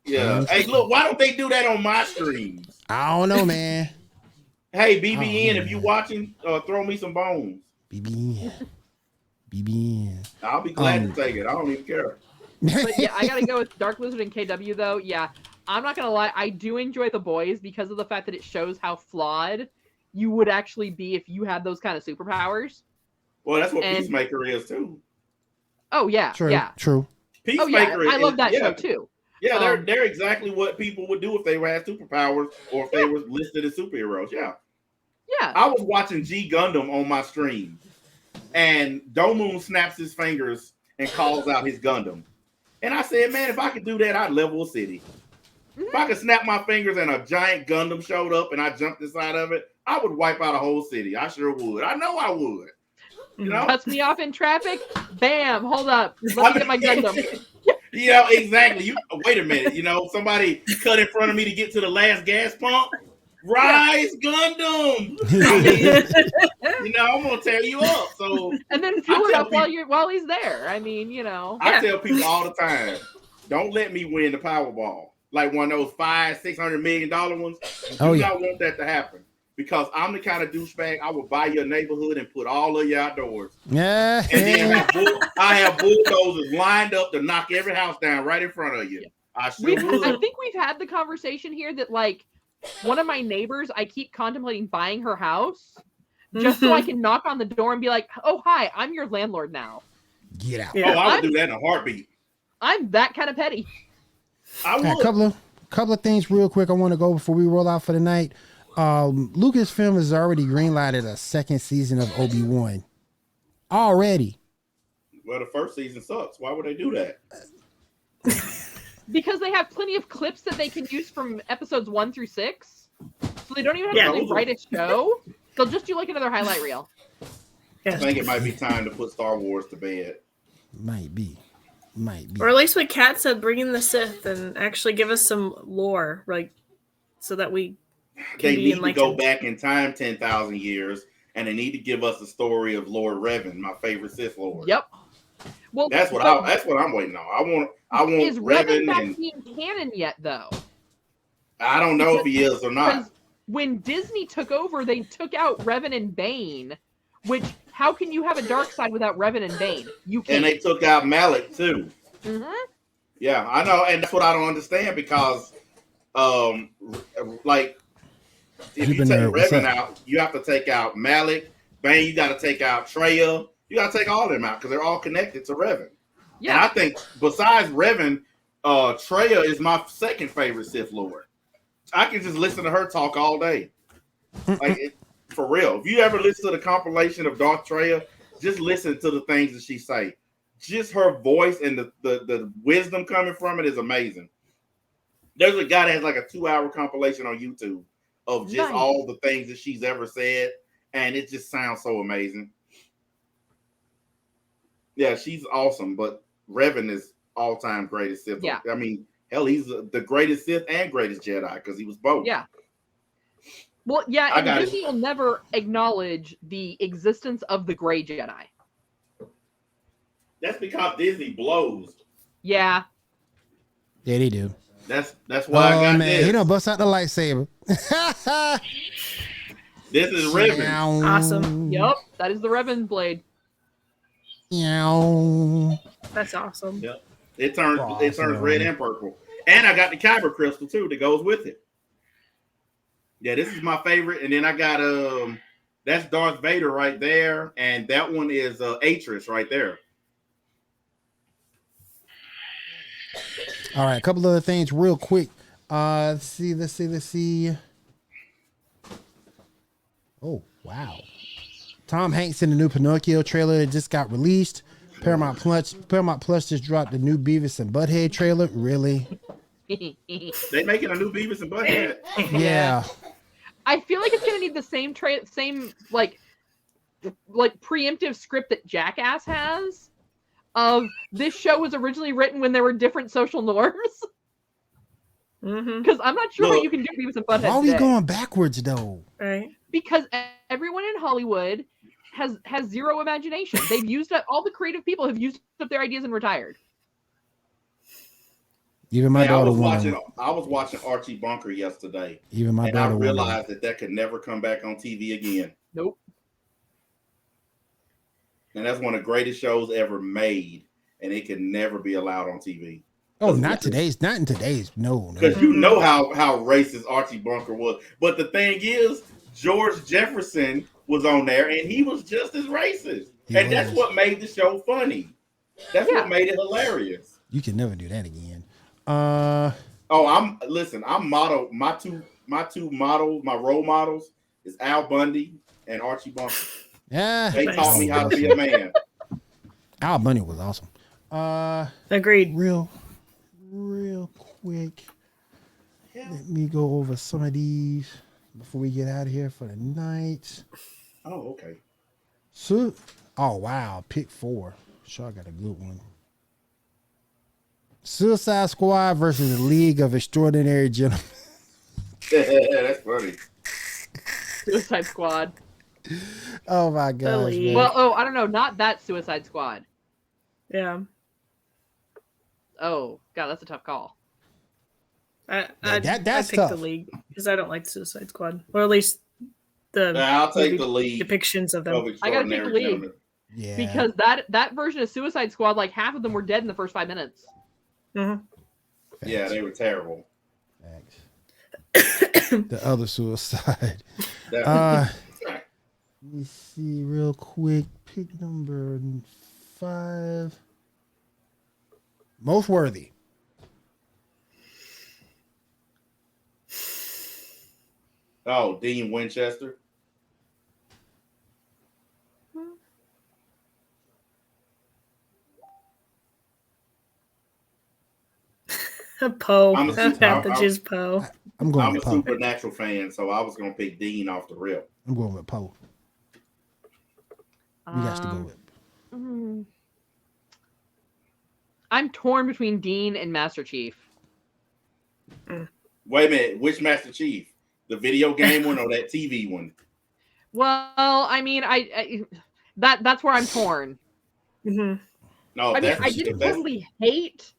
S7: Yeah. Hey, look, why don't they do that on my streams?
S2: I don't know, man.
S7: Hey, BBN, if you watching, throw me some bones.
S2: BBN.
S7: I'll be glad to take it. I don't even care.
S3: But yeah, I gotta go with Dark Lizard and KW though. Yeah, I'm not gonna lie. I do enjoy The Boys because of the fact that it shows how flawed you would actually be if you had those kind of superpowers.
S7: Well, that's what Peacemaker is too.
S3: Oh yeah,
S2: True.
S7: Peacemaker.
S3: I love that show too.
S7: Yeah, they're exactly what people would do if they had superpowers or if they were listed as superheroes. Yeah.
S3: Yeah.
S7: I was watching G Gundam on my stream, and Domoon snaps his fingers and calls out his Gundam. And I said, man, if I could do that, I'd level a city. If I could snap my fingers and a giant Gundam showed up and I jumped inside of it, I would wipe out a whole city. I sure would. I know I would.
S3: Cuts me off in traffic. Bam. Hold up. Let me get my Gundam.
S7: Exactly. Wait a minute. Somebody cut in front of me to get to the last gas pump. Rise Gundam. I'm gonna tear you up. So
S3: and then fuel it up while he's there. I mean,
S7: I tell people all the time, don't let me win the Powerball. Like one of those $500-600 million ones. You do not want that to happen. Because I'm the kind of douchebag, I will buy your neighborhood and put all of you outdoors.
S2: Yeah.
S7: And then I have bulldozers lined up to knock every house down right in front of you. I sure would.
S3: I think we've had the conversation here that like one of my neighbors, I keep contemplating buying her house just so I can knock on the door and be like, oh, hi, I'm your landlord now.
S2: Get out.
S7: Yeah. Oh, I would do that in a heartbeat.
S3: I'm that kind of petty.
S7: I
S2: Got
S7: would.
S2: a couple of things real quick I want to go before we roll out for the night. Lucasfilm has already greenlighted a second season of Obi-Wan. Already.
S7: Well, the first season sucks. Why would they do that?
S3: Because they have plenty of clips that they can use from episodes 1 through 6. So they don't even have
S5: Yeah.
S3: to really write a show. They'll just do like another highlight reel.
S7: I think it might be time to put Star Wars to bed.
S2: Might be.
S5: Or at least what Kat said, bring in the Sith and actually give us some lore, like, so that we can
S7: They
S5: be
S7: need to
S5: enlightened.
S7: go back in time 10,000 years, and they need to give us the story of Lord Revan, my favorite Sith Lord.
S3: Yep. Well,
S7: that's what I'm waiting on. I want
S3: is Revan back
S7: and
S3: being canon yet, though?
S7: I don't know if he is or not.
S3: Because when Disney took over, they took out Revan and Bane. Which, how can you have a dark side without Revan and Bane? You can't.
S7: And they took out Malik too.
S3: Mm-hmm.
S7: Yeah, I know, and that's what I don't understand because, like, if you take Revan out, you have to take out Malik, Bane. You got to take out Traya. You got to take all of them out because they're all connected to Revan. Yeah. And I think besides Revan, Traya is my second favorite Sith Lord. I can just listen to her talk all day, like for real. If you ever listen to the compilation of Darth Traya, just listen to the things that she say. Just her voice and the wisdom coming from it is amazing. There's a guy that has like a 2-hour compilation on YouTube of just all the things that she's ever said, and it just sounds so amazing. Yeah, she's awesome, but Revan is all-time greatest Sith. Yeah. I mean, hell, he's the greatest Sith and greatest Jedi because he was both.
S3: Yeah. Well, yeah, and Disney will never acknowledge the existence of the Gray Jedi.
S7: That's because Disney blows.
S3: Yeah.
S2: Yeah, they do.
S7: That's why I got this.
S2: He don't bust out the lightsaber.
S7: This is Revan.
S5: Awesome.
S3: Yep, that is the Revan blade.
S5: That's awesome.
S7: Yep. It turns red and purple. And I got the kyber crystal too that goes with it. Yeah, this is my favorite. And then I got that's Darth Vader right there, and that one is Atris right there.
S2: All right, a couple other things real quick. Let's see. Oh, wow. Tom Hanks in the new Pinocchio trailer that just got released. Paramount Plus just dropped the new Beavis and Butthead trailer. Really?
S7: They making a new Beavis and Butthead.
S2: Yeah.
S3: I feel like it's gonna need the same like preemptive script that Jackass has. Of this show was originally written when there were different social norms. Because I'm not sure what you can do Beavis and Butthead.
S2: Why are we going backwards though?
S5: Right.
S3: Because everyone in Hollywood has zero imagination. They've used up all the creative people have used up their ideas and retired.
S2: Even my daughter
S7: I was watching Archie Bunker yesterday.
S2: Even my daughter.
S7: I realized that could never come back on TV again.
S3: Nope.
S7: And that's one of the greatest shows ever made, and it can never be allowed on TV.
S2: Oh, not in today's. No.
S7: Because you know how racist Archie Bunker was. But the thing is, George Jefferson was on there, and he was just as racist. That's what made the show funny. That's what made it hilarious.
S2: You can never do that again.
S7: I'm model. My role models is Al Bundy and Archie Bunker.
S2: Yeah,
S7: they taught me how to be a man.
S2: Al Bundy was awesome.
S5: Agreed.
S2: Real quick. Let me go over some of these before we get out of here for the night.
S7: Oh, okay.
S2: So, wow, pick 4. Sure, I got a good one. Suicide Squad versus the League of Extraordinary Gentlemen.
S7: That's funny.
S3: Suicide Squad.
S2: Oh my gosh.
S3: Well, I don't know, not that Suicide Squad.
S5: Yeah.
S3: Oh God, that's a tough call.
S5: I
S2: that's
S5: pick
S2: tough.
S5: the League because I don't like Suicide Squad, or at least
S7: I'll take the League
S5: depictions of them.
S3: I gotta take the League.
S2: Yeah.
S3: Because that version of Suicide Squad, like half of them were dead in the first 5 minutes.
S5: Mm-hmm.
S7: Yeah, they were terrible.
S2: The other Suicide. Let me see real quick. Pick number 5. Most worthy.
S7: Oh, Dean Winchester.
S5: Poe.
S7: I'm a
S5: I
S7: super,
S5: have to choose Poe.
S2: I'm going
S7: I'm
S2: with
S7: a
S2: Poe.
S7: Supernatural fan, so I was gonna pick Dean off the rip.
S2: I'm going with Poe. We got to go with.
S3: I'm torn between Dean and Master Chief.
S7: Wait a minute, which Master Chief? The video game one or that TV one?
S3: Well, I mean, that's where I'm torn.
S5: Mm-hmm.
S7: No,
S3: I mean, I didn't totally hate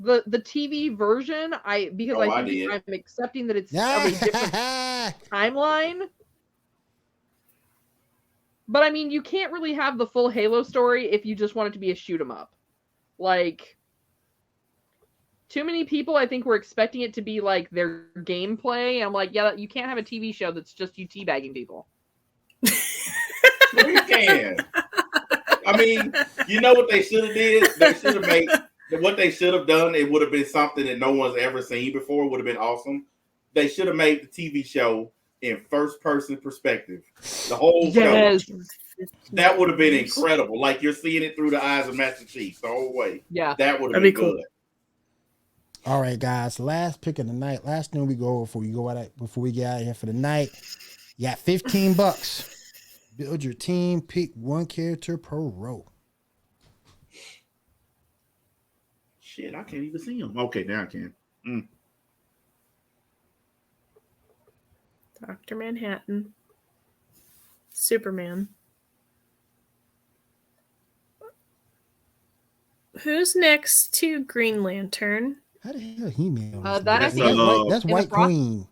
S3: the TV version. Because I think I'm accepting that it's of a different timeline. But I mean, you can't really have the full Halo story if you just want it to be a shoot 'em up. Like, too many people, I think, were expecting it to be like their gameplay. I'm like, yeah, you can't have a TV show that's just you teabagging people.
S7: Well, you can. I mean, you know what they should have did? They should have made what they should have done. It would have been something that no one's ever seen before. It would have been awesome. They should have made the TV show in first person perspective. The whole show. That would have been incredible. Like you're seeing it through the eyes of Master Chief the whole way.
S3: Yeah.
S7: That would have been
S5: cool.
S7: good.
S2: All right, guys. Last pick of the night. Last thing we go before we get out of here for the night. You got $15. Build your team. Pick one character per row.
S7: Shit, I can't even see him. Okay, now I can.
S5: Dr. Manhattan. Superman. Who's next to Green Lantern?
S2: How the hell He-Man?
S3: That's
S2: White Queen.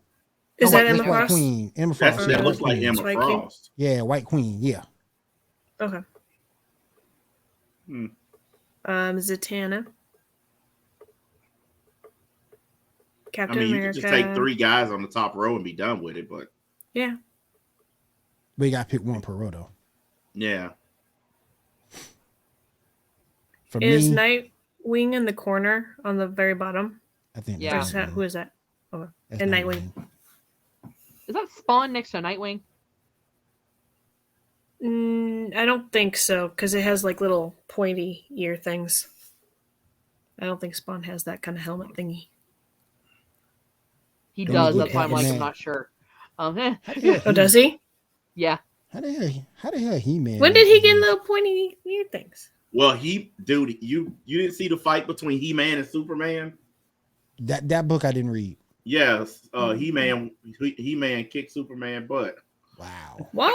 S5: Is that Emma
S2: White
S5: Frost?
S2: Queen. Emma Frost.
S7: That looks like Emma Frost.
S2: Yeah, White Queen. Yeah.
S5: Okay. Zatanna. Captain America.
S7: You could just take 3 guys on the top row and be done with it, but
S5: yeah.
S2: But you got to pick one per row, though.
S7: Yeah.
S5: Is Nightwing in the corner on the very bottom?
S2: I think.
S3: Yeah.
S5: Who is that? Oh, and Nightwing.
S3: Is that Spawn next to Nightwing?
S5: I don't think so, because it has like little pointy ear things. I don't think Spawn has that kind of helmet thingy.
S3: He does. That's why I'm like, I'm not sure.
S5: Oh, does he?
S3: Yeah.
S2: How the hell He-Man?
S5: When did he get little pointy ear things?
S7: Well, you didn't see the fight between He-Man and Superman?
S2: That book I didn't read.
S7: Yes, He-Man kicked Superman butt.
S2: Wow.
S5: What?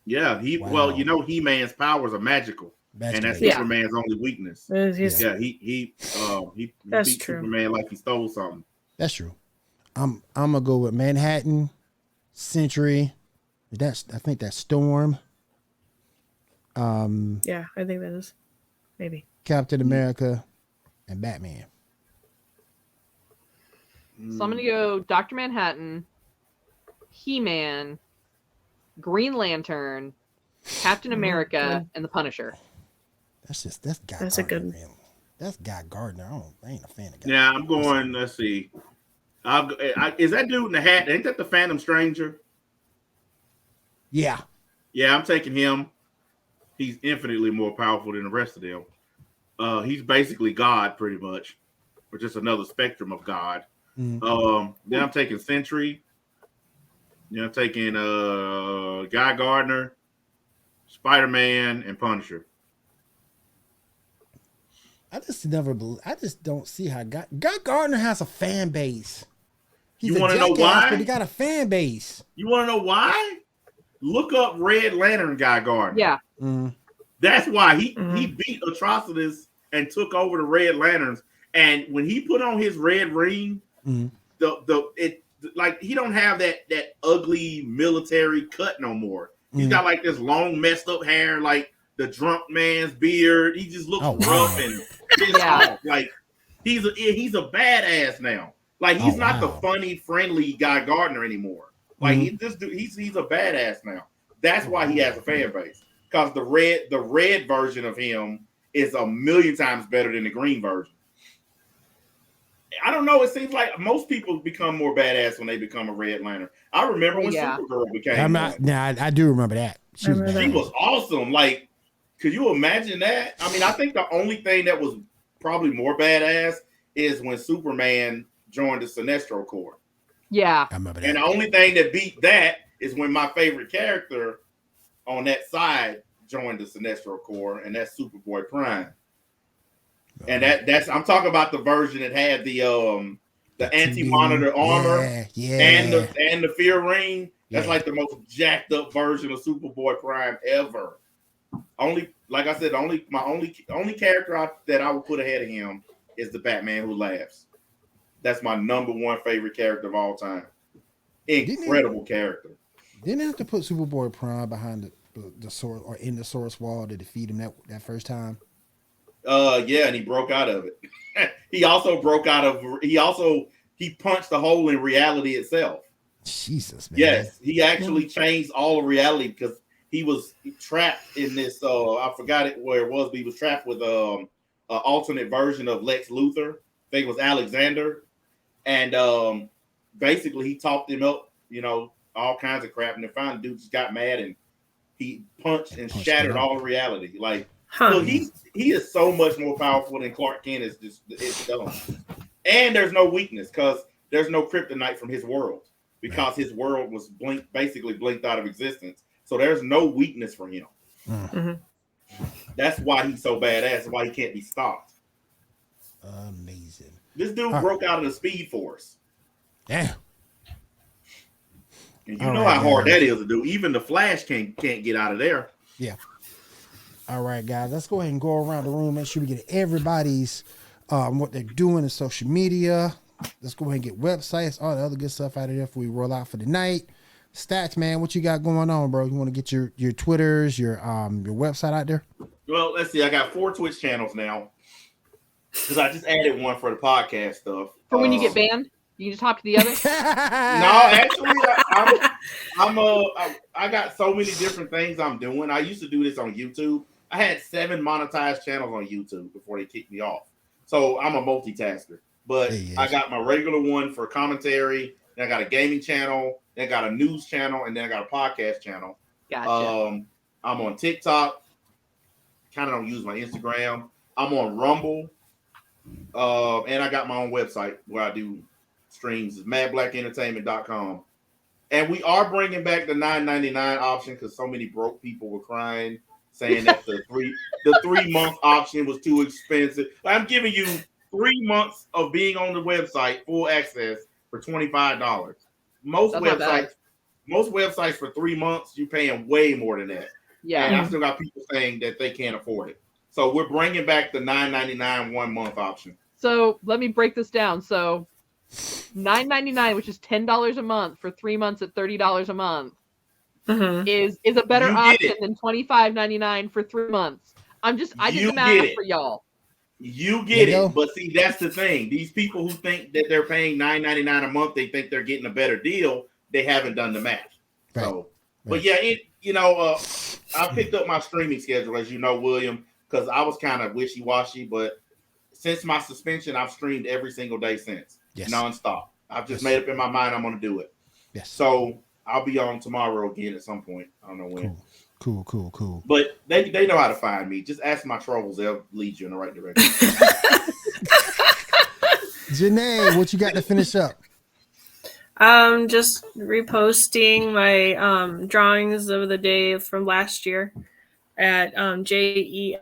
S7: Yeah.
S2: Wow.
S7: Well, He-Man's powers are magical, and that's Superman's only weakness. He
S5: that's
S7: beat
S5: true.
S7: Superman like he stole something.
S2: That's true. I'm gonna go with Manhattan, Sentry. I think that's Storm.
S5: Yeah, I think that is maybe
S2: Captain America and Batman.
S3: So I'm gonna go Dr. Manhattan, He-Man, Green Lantern, Captain America, and the Punisher.
S2: That's Guy
S5: That's
S2: Gardner,
S5: a good.
S2: man. That's Guy Gardner. I ain't a fan of Guy.
S7: Yeah, I'm going. Let's see. Is that dude in the hat? Ain't that the Phantom Stranger?
S2: Yeah.
S7: Yeah, I'm taking him. He's infinitely more powerful than the rest of them. He's basically God, pretty much, or just another spectrum of God.
S2: Mm-hmm.
S7: Then I'm taking Sentry. Then I'm taking Guy Gardner, Spider-Man, and Punisher.
S2: I just don't see how Guy Gardner has a fan base. He's
S7: you want to know why?
S2: But he got a fan base.
S7: You want to know why? Look up Red Lantern Guy Gardner.
S3: Yeah.
S2: Mm-hmm.
S7: That's why he beat Atrocitus and took over the Red Lanterns. And when he put on his red ring, he don't have that ugly military cut no more. He's got like this long messed up hair, like the drunk man's beard. He just looks rough and pissed off. Like he's a badass now. Like he's not the funny, friendly Guy Gardner anymore. Like he's a badass now. That's why he has a fan base. Because the red version of him is a million times better than the green version. I don't know. It seems like most people become more badass when they become a Red Lantern. I remember when Supergirl became one.
S2: I do remember that. She
S7: was awesome. Like, could you imagine that? I mean, I think the only thing that was probably more badass is when Superman joined the Sinestro Corps.
S3: Yeah.
S2: I remember that.
S7: And the only thing that beat that is when my favorite character on that side joined the Sinestro Corps, and that's Superboy Prime. And that's I'm talking about the version that had the anti-monitor armor and the fear ring. That's like the most jacked up version of Superboy Prime ever. Only, like I said, my only character that I would put ahead of him is the Batman Who Laughs. That's my number one favorite character of all time. Incredible character.
S2: Didn't they have to put Superboy Prime behind the source or in the source wall to defeat him that first time?
S7: Yeah, and he broke out of it. He also broke out of. He punched a hole in reality itself.
S2: Jesus, man.
S7: Yes, he actually changed all of reality because he was trapped in this. I forgot where it was, but he was trapped with an alternate version of Lex Luthor. I think it was Alexander, and basically he talked him up. All kinds of crap, and then finally, dude just got mad and he punched and shattered all reality. Like. So he is so much more powerful than Clark Kent. It's dumb. And there's no weakness because there's no kryptonite from his world because his world was basically blinked out of existence. So there's no weakness for him. Mm-hmm. That's why he's so badass. That's why he can't be stopped.
S2: Amazing.
S7: This dude broke out of the Speed Force.
S2: Damn.
S7: And you know how hard that is to do. Even the Flash can't get out of there.
S2: Yeah. All right, guys, let's go ahead and go around the room. Make sure we get everybody's what they're doing in social media. Let's go ahead and get websites, all the other good stuff out of there before we roll out for the night. Stats, man, what you got going on, bro? You want to get your Twitters, your website out there?
S7: Well, let's see. I got 4 Twitch channels now because I just added one for the podcast stuff.
S3: For when you get banned, you just hop to the other.
S7: No, actually, I got so many different things I'm doing. I used to do this on YouTube. I had 7 monetized channels on YouTube before they kicked me off. So I'm a multitasker. But I got my regular one for commentary. Then I got a gaming channel. Then I got a news channel. And then I got a podcast channel.
S3: Gotcha.
S7: I'm on TikTok. Kind of don't use my Instagram. I'm on Rumble. And I got my own website where I do streams. It's madblackentertainment.com. And we are bringing back the $9.99 option because so many broke people were crying, saying that the 3-month option was too expensive. I'm giving you 3 months of being on the website, full access for $25. Most websites for 3 months, you're paying way more than that.
S3: Yeah,
S7: and I still got people saying that they can't afford it. So we're bringing back the $9.99 1-month option.
S3: So let me break this down. So $9.99, which is $10 a month for 3 months at $30 a month, is a better option than $25.99 for 3 months. I did the math for y'all.
S7: You get it, but see, that's the thing. These people who think that they're paying $9.99 a month, they think they're getting a better deal. They haven't done the math. Right. So, but yeah, I picked up my streaming schedule, as you know, William, because I was kind of wishy-washy. But since my suspension, I've streamed every single day since, nonstop. I've just made up in my mind I'm going to do it. Yes. So I'll be on tomorrow again at some point. I don't know when.
S2: Cool.
S7: But they know how to find me. Just ask my trolls; they'll lead you in the right direction.
S2: Janae, what you got to finish up?
S5: Just reposting my drawings of the day from last year at JELIXNB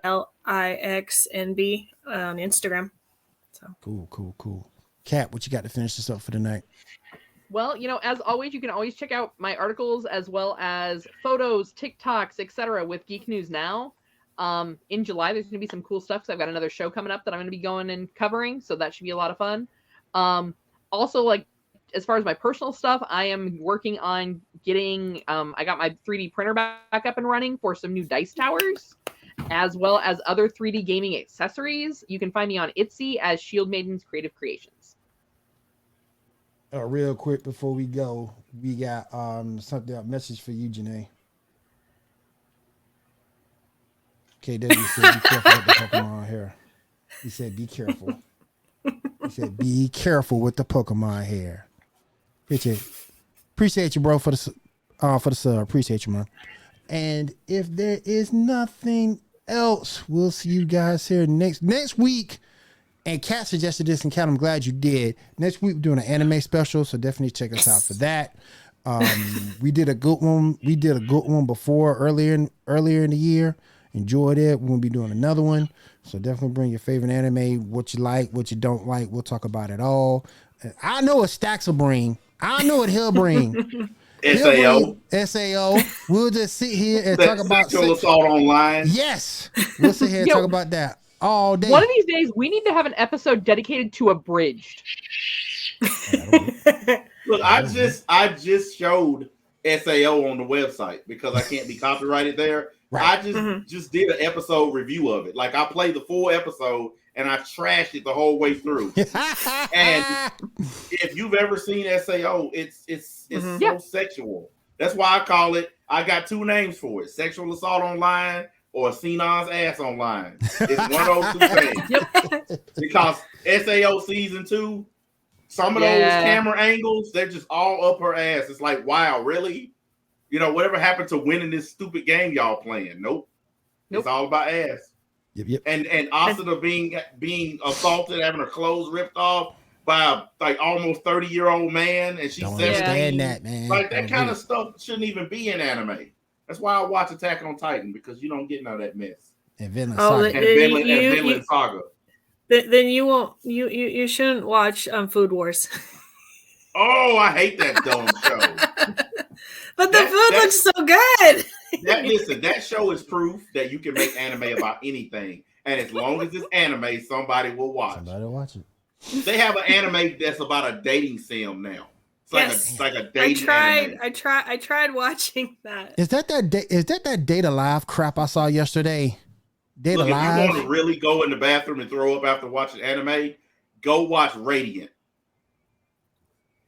S5: on Instagram. So
S2: Cool. Kat, what you got to finish this up for the night?
S3: Well, as always, you can always check out my articles as well as photos, TikToks, etc. with Geek News Now. In July, there's going to be some cool stuff because I've got another show coming up that I'm going to be going and covering, so that should be a lot of fun. Also, as far as my personal stuff, I am working on getting, I got my 3D printer back up and running for some new dice towers, as well as other 3D gaming accessories. You can find me on Etsy as Shield Maiden's Creative Creations.
S2: Real quick before we go, we got a message for you, Janae. KW said, "Be careful with the Pokemon here." He said, "Be careful." He said, "Be careful with the Pokemon hair." Appreciate you, bro, for the sub. Appreciate you, man. And if there is nothing else, we'll see you guys here next week. And Kat suggested this, and Kat, I'm glad you did. Next week we're doing an anime special, so definitely check us out for that. We did a good one. We did a good one before earlier in the year. Enjoyed it. We're gonna be doing another one, so definitely bring your favorite anime, what you like, what you don't like. We'll talk about it all. I know what Stacks will bring. I know what he'll bring. SAO. We'll just sit here and talk about
S7: sexual assault online.
S2: Yes, we'll sit here and talk about that all day.
S3: One of these days, we need to have an episode dedicated to Abridged.
S7: Look, I just showed SAO on the website because I can't be copyrighted there. Right. I just did an episode review of it. Like I played the full episode and I trashed it the whole way through. And if you've ever seen SAO, it's so sexual. That's why I call it. I got two names for it: sexual assault online or Sinan's ass online. It's one of those two things. Because SAO season 2, some of those camera angles, they're just all up her ass. It's like, wow, really? You know, whatever happened to winning this stupid game y'all playing? Nope. It's all about ass.
S2: Yep.
S7: And Asuna being assaulted, having her clothes ripped off by a like almost 30-year-old man, and she's 17.
S2: That, man.
S7: Like that kind of stuff shouldn't even be in anime. That's why I watch Attack on Titan, because you don't get none of that mess.
S2: And Vinland Saga.
S7: Vinland Saga.
S5: Then you won't. You shouldn't watch Food Wars.
S7: Oh, I hate that dumb show.
S5: But the food looks so good.
S7: Listen, that show is proof that you can make anime about anything, and as long as it's anime, somebody will watch.
S2: Somebody will watch it.
S7: They have an anime that's about a dating sim now. It's like a dating anime.
S5: I tried watching that.
S2: Is that Data Live crap I saw yesterday? Data
S7: Look,
S2: Live.
S7: If you want to really go in the bathroom and throw up after watching anime, go watch Radiant.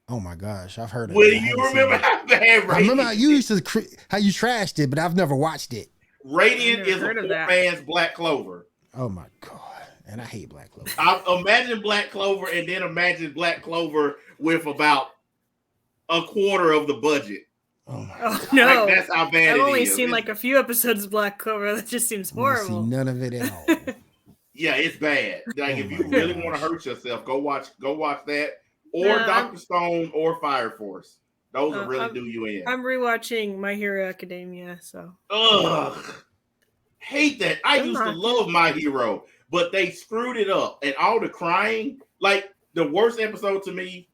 S2: Oh my gosh, I've heard of it.
S7: Well, you remember how bad Radiant?
S2: I remember how you trashed it, but I've never watched it.
S7: Radiant is a poor man's Black Clover.
S2: Oh my god, and I hate Black Clover.
S7: I imagine Black Clover, and then imagine Black Clover with about a quarter of the budget.
S2: Oh my god.
S5: No,
S7: like, that's how bad it is.
S5: I've only seen like a few episodes of Black Clover. That just seems horrible.
S2: See none of it at all.
S7: Yeah, it's bad. Like if you really want to hurt yourself, go watch that. Or Dr. Stone or Fire Force. Those will really do you in.
S5: I'm rewatching My Hero Academia, so.
S7: Ugh. Hate that. I used to love My Hero, but they screwed it up. And all the crying, like the worst episode to me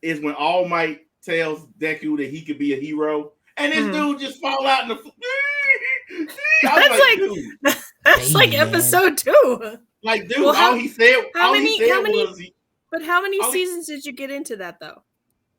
S7: is when All Might tells Deku that he could be a hero. And this dude just fall out in the
S5: That's like episode 2.
S7: Like, dude, all he said was
S5: But how many seasons did you get into that though?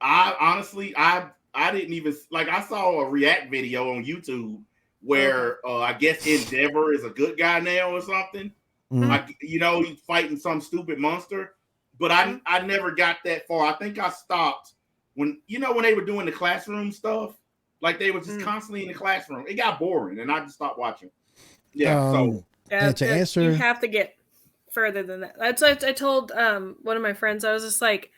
S7: I honestly, I didn't even I saw a react video on YouTube where I guess Endeavor is a good guy now or something. Like, he's fighting some stupid monster. But I never got that far. I think I stopped when they were doing the classroom stuff. Like they were just constantly in the classroom. It got boring, and I just stopped watching. Yeah.
S2: To answer,
S5: you have to get further than that. That's what I told one of my friends. I was just like,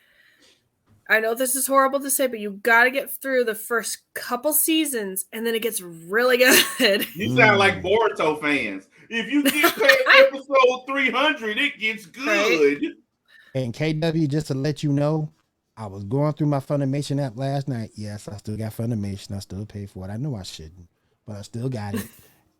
S5: I know this is horrible to say, but you got to get through the first couple seasons, and then it gets really good.
S7: You sound like Boruto fans. If you get past episode 300, it gets good. Right?
S2: And KW, just to let you know, I was going through my Funimation app last night. Yes, I still got Funimation. I still pay for it. I know I shouldn't, but I still got it.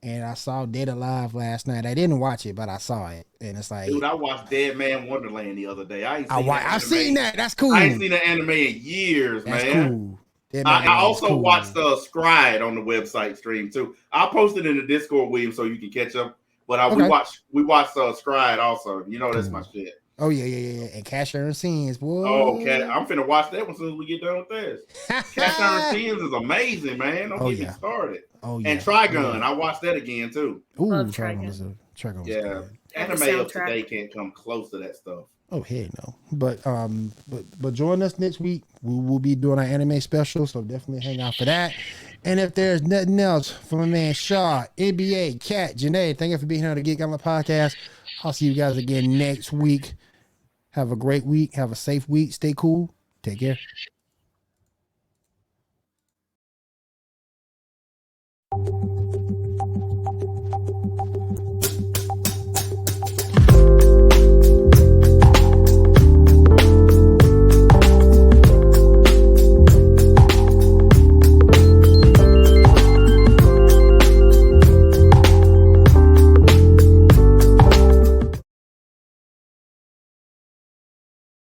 S2: And I saw Data Live last night. I didn't watch it, but I saw it. And it's like...
S7: Dude, I watched Dead Man Wonderland the other day.
S2: I've seen that. That's cool.
S7: I ain't seen an anime in years,
S2: That's
S7: man.
S2: Cool.
S7: I also watched Scried on the website stream, too. I'll post it in the Discord, William, so you can catch up. But we watched Scried also. You know that's my shit.
S2: Oh, yeah. And Cash Earn Scenes, boy.
S7: Oh, okay. I'm finna watch that one as soon as we get done with this. Cash Earn Scenes is amazing, man. Don't get me started.
S2: Oh, yeah.
S7: And Trigun, I watched that again, too.
S2: Ooh, Trigun was good.
S7: Anime of today can't come close to that stuff.
S2: Oh, hey, no. But join us next week. We will be doing our anime special, so definitely hang out for that. And if there's nothing else from my man Shaw, NBA, Kat, Janae, thank you for being here on the Geek Gauntlet Podcast. I'll see you guys again next week. Have a great week. Have a safe week. Stay cool. Take care.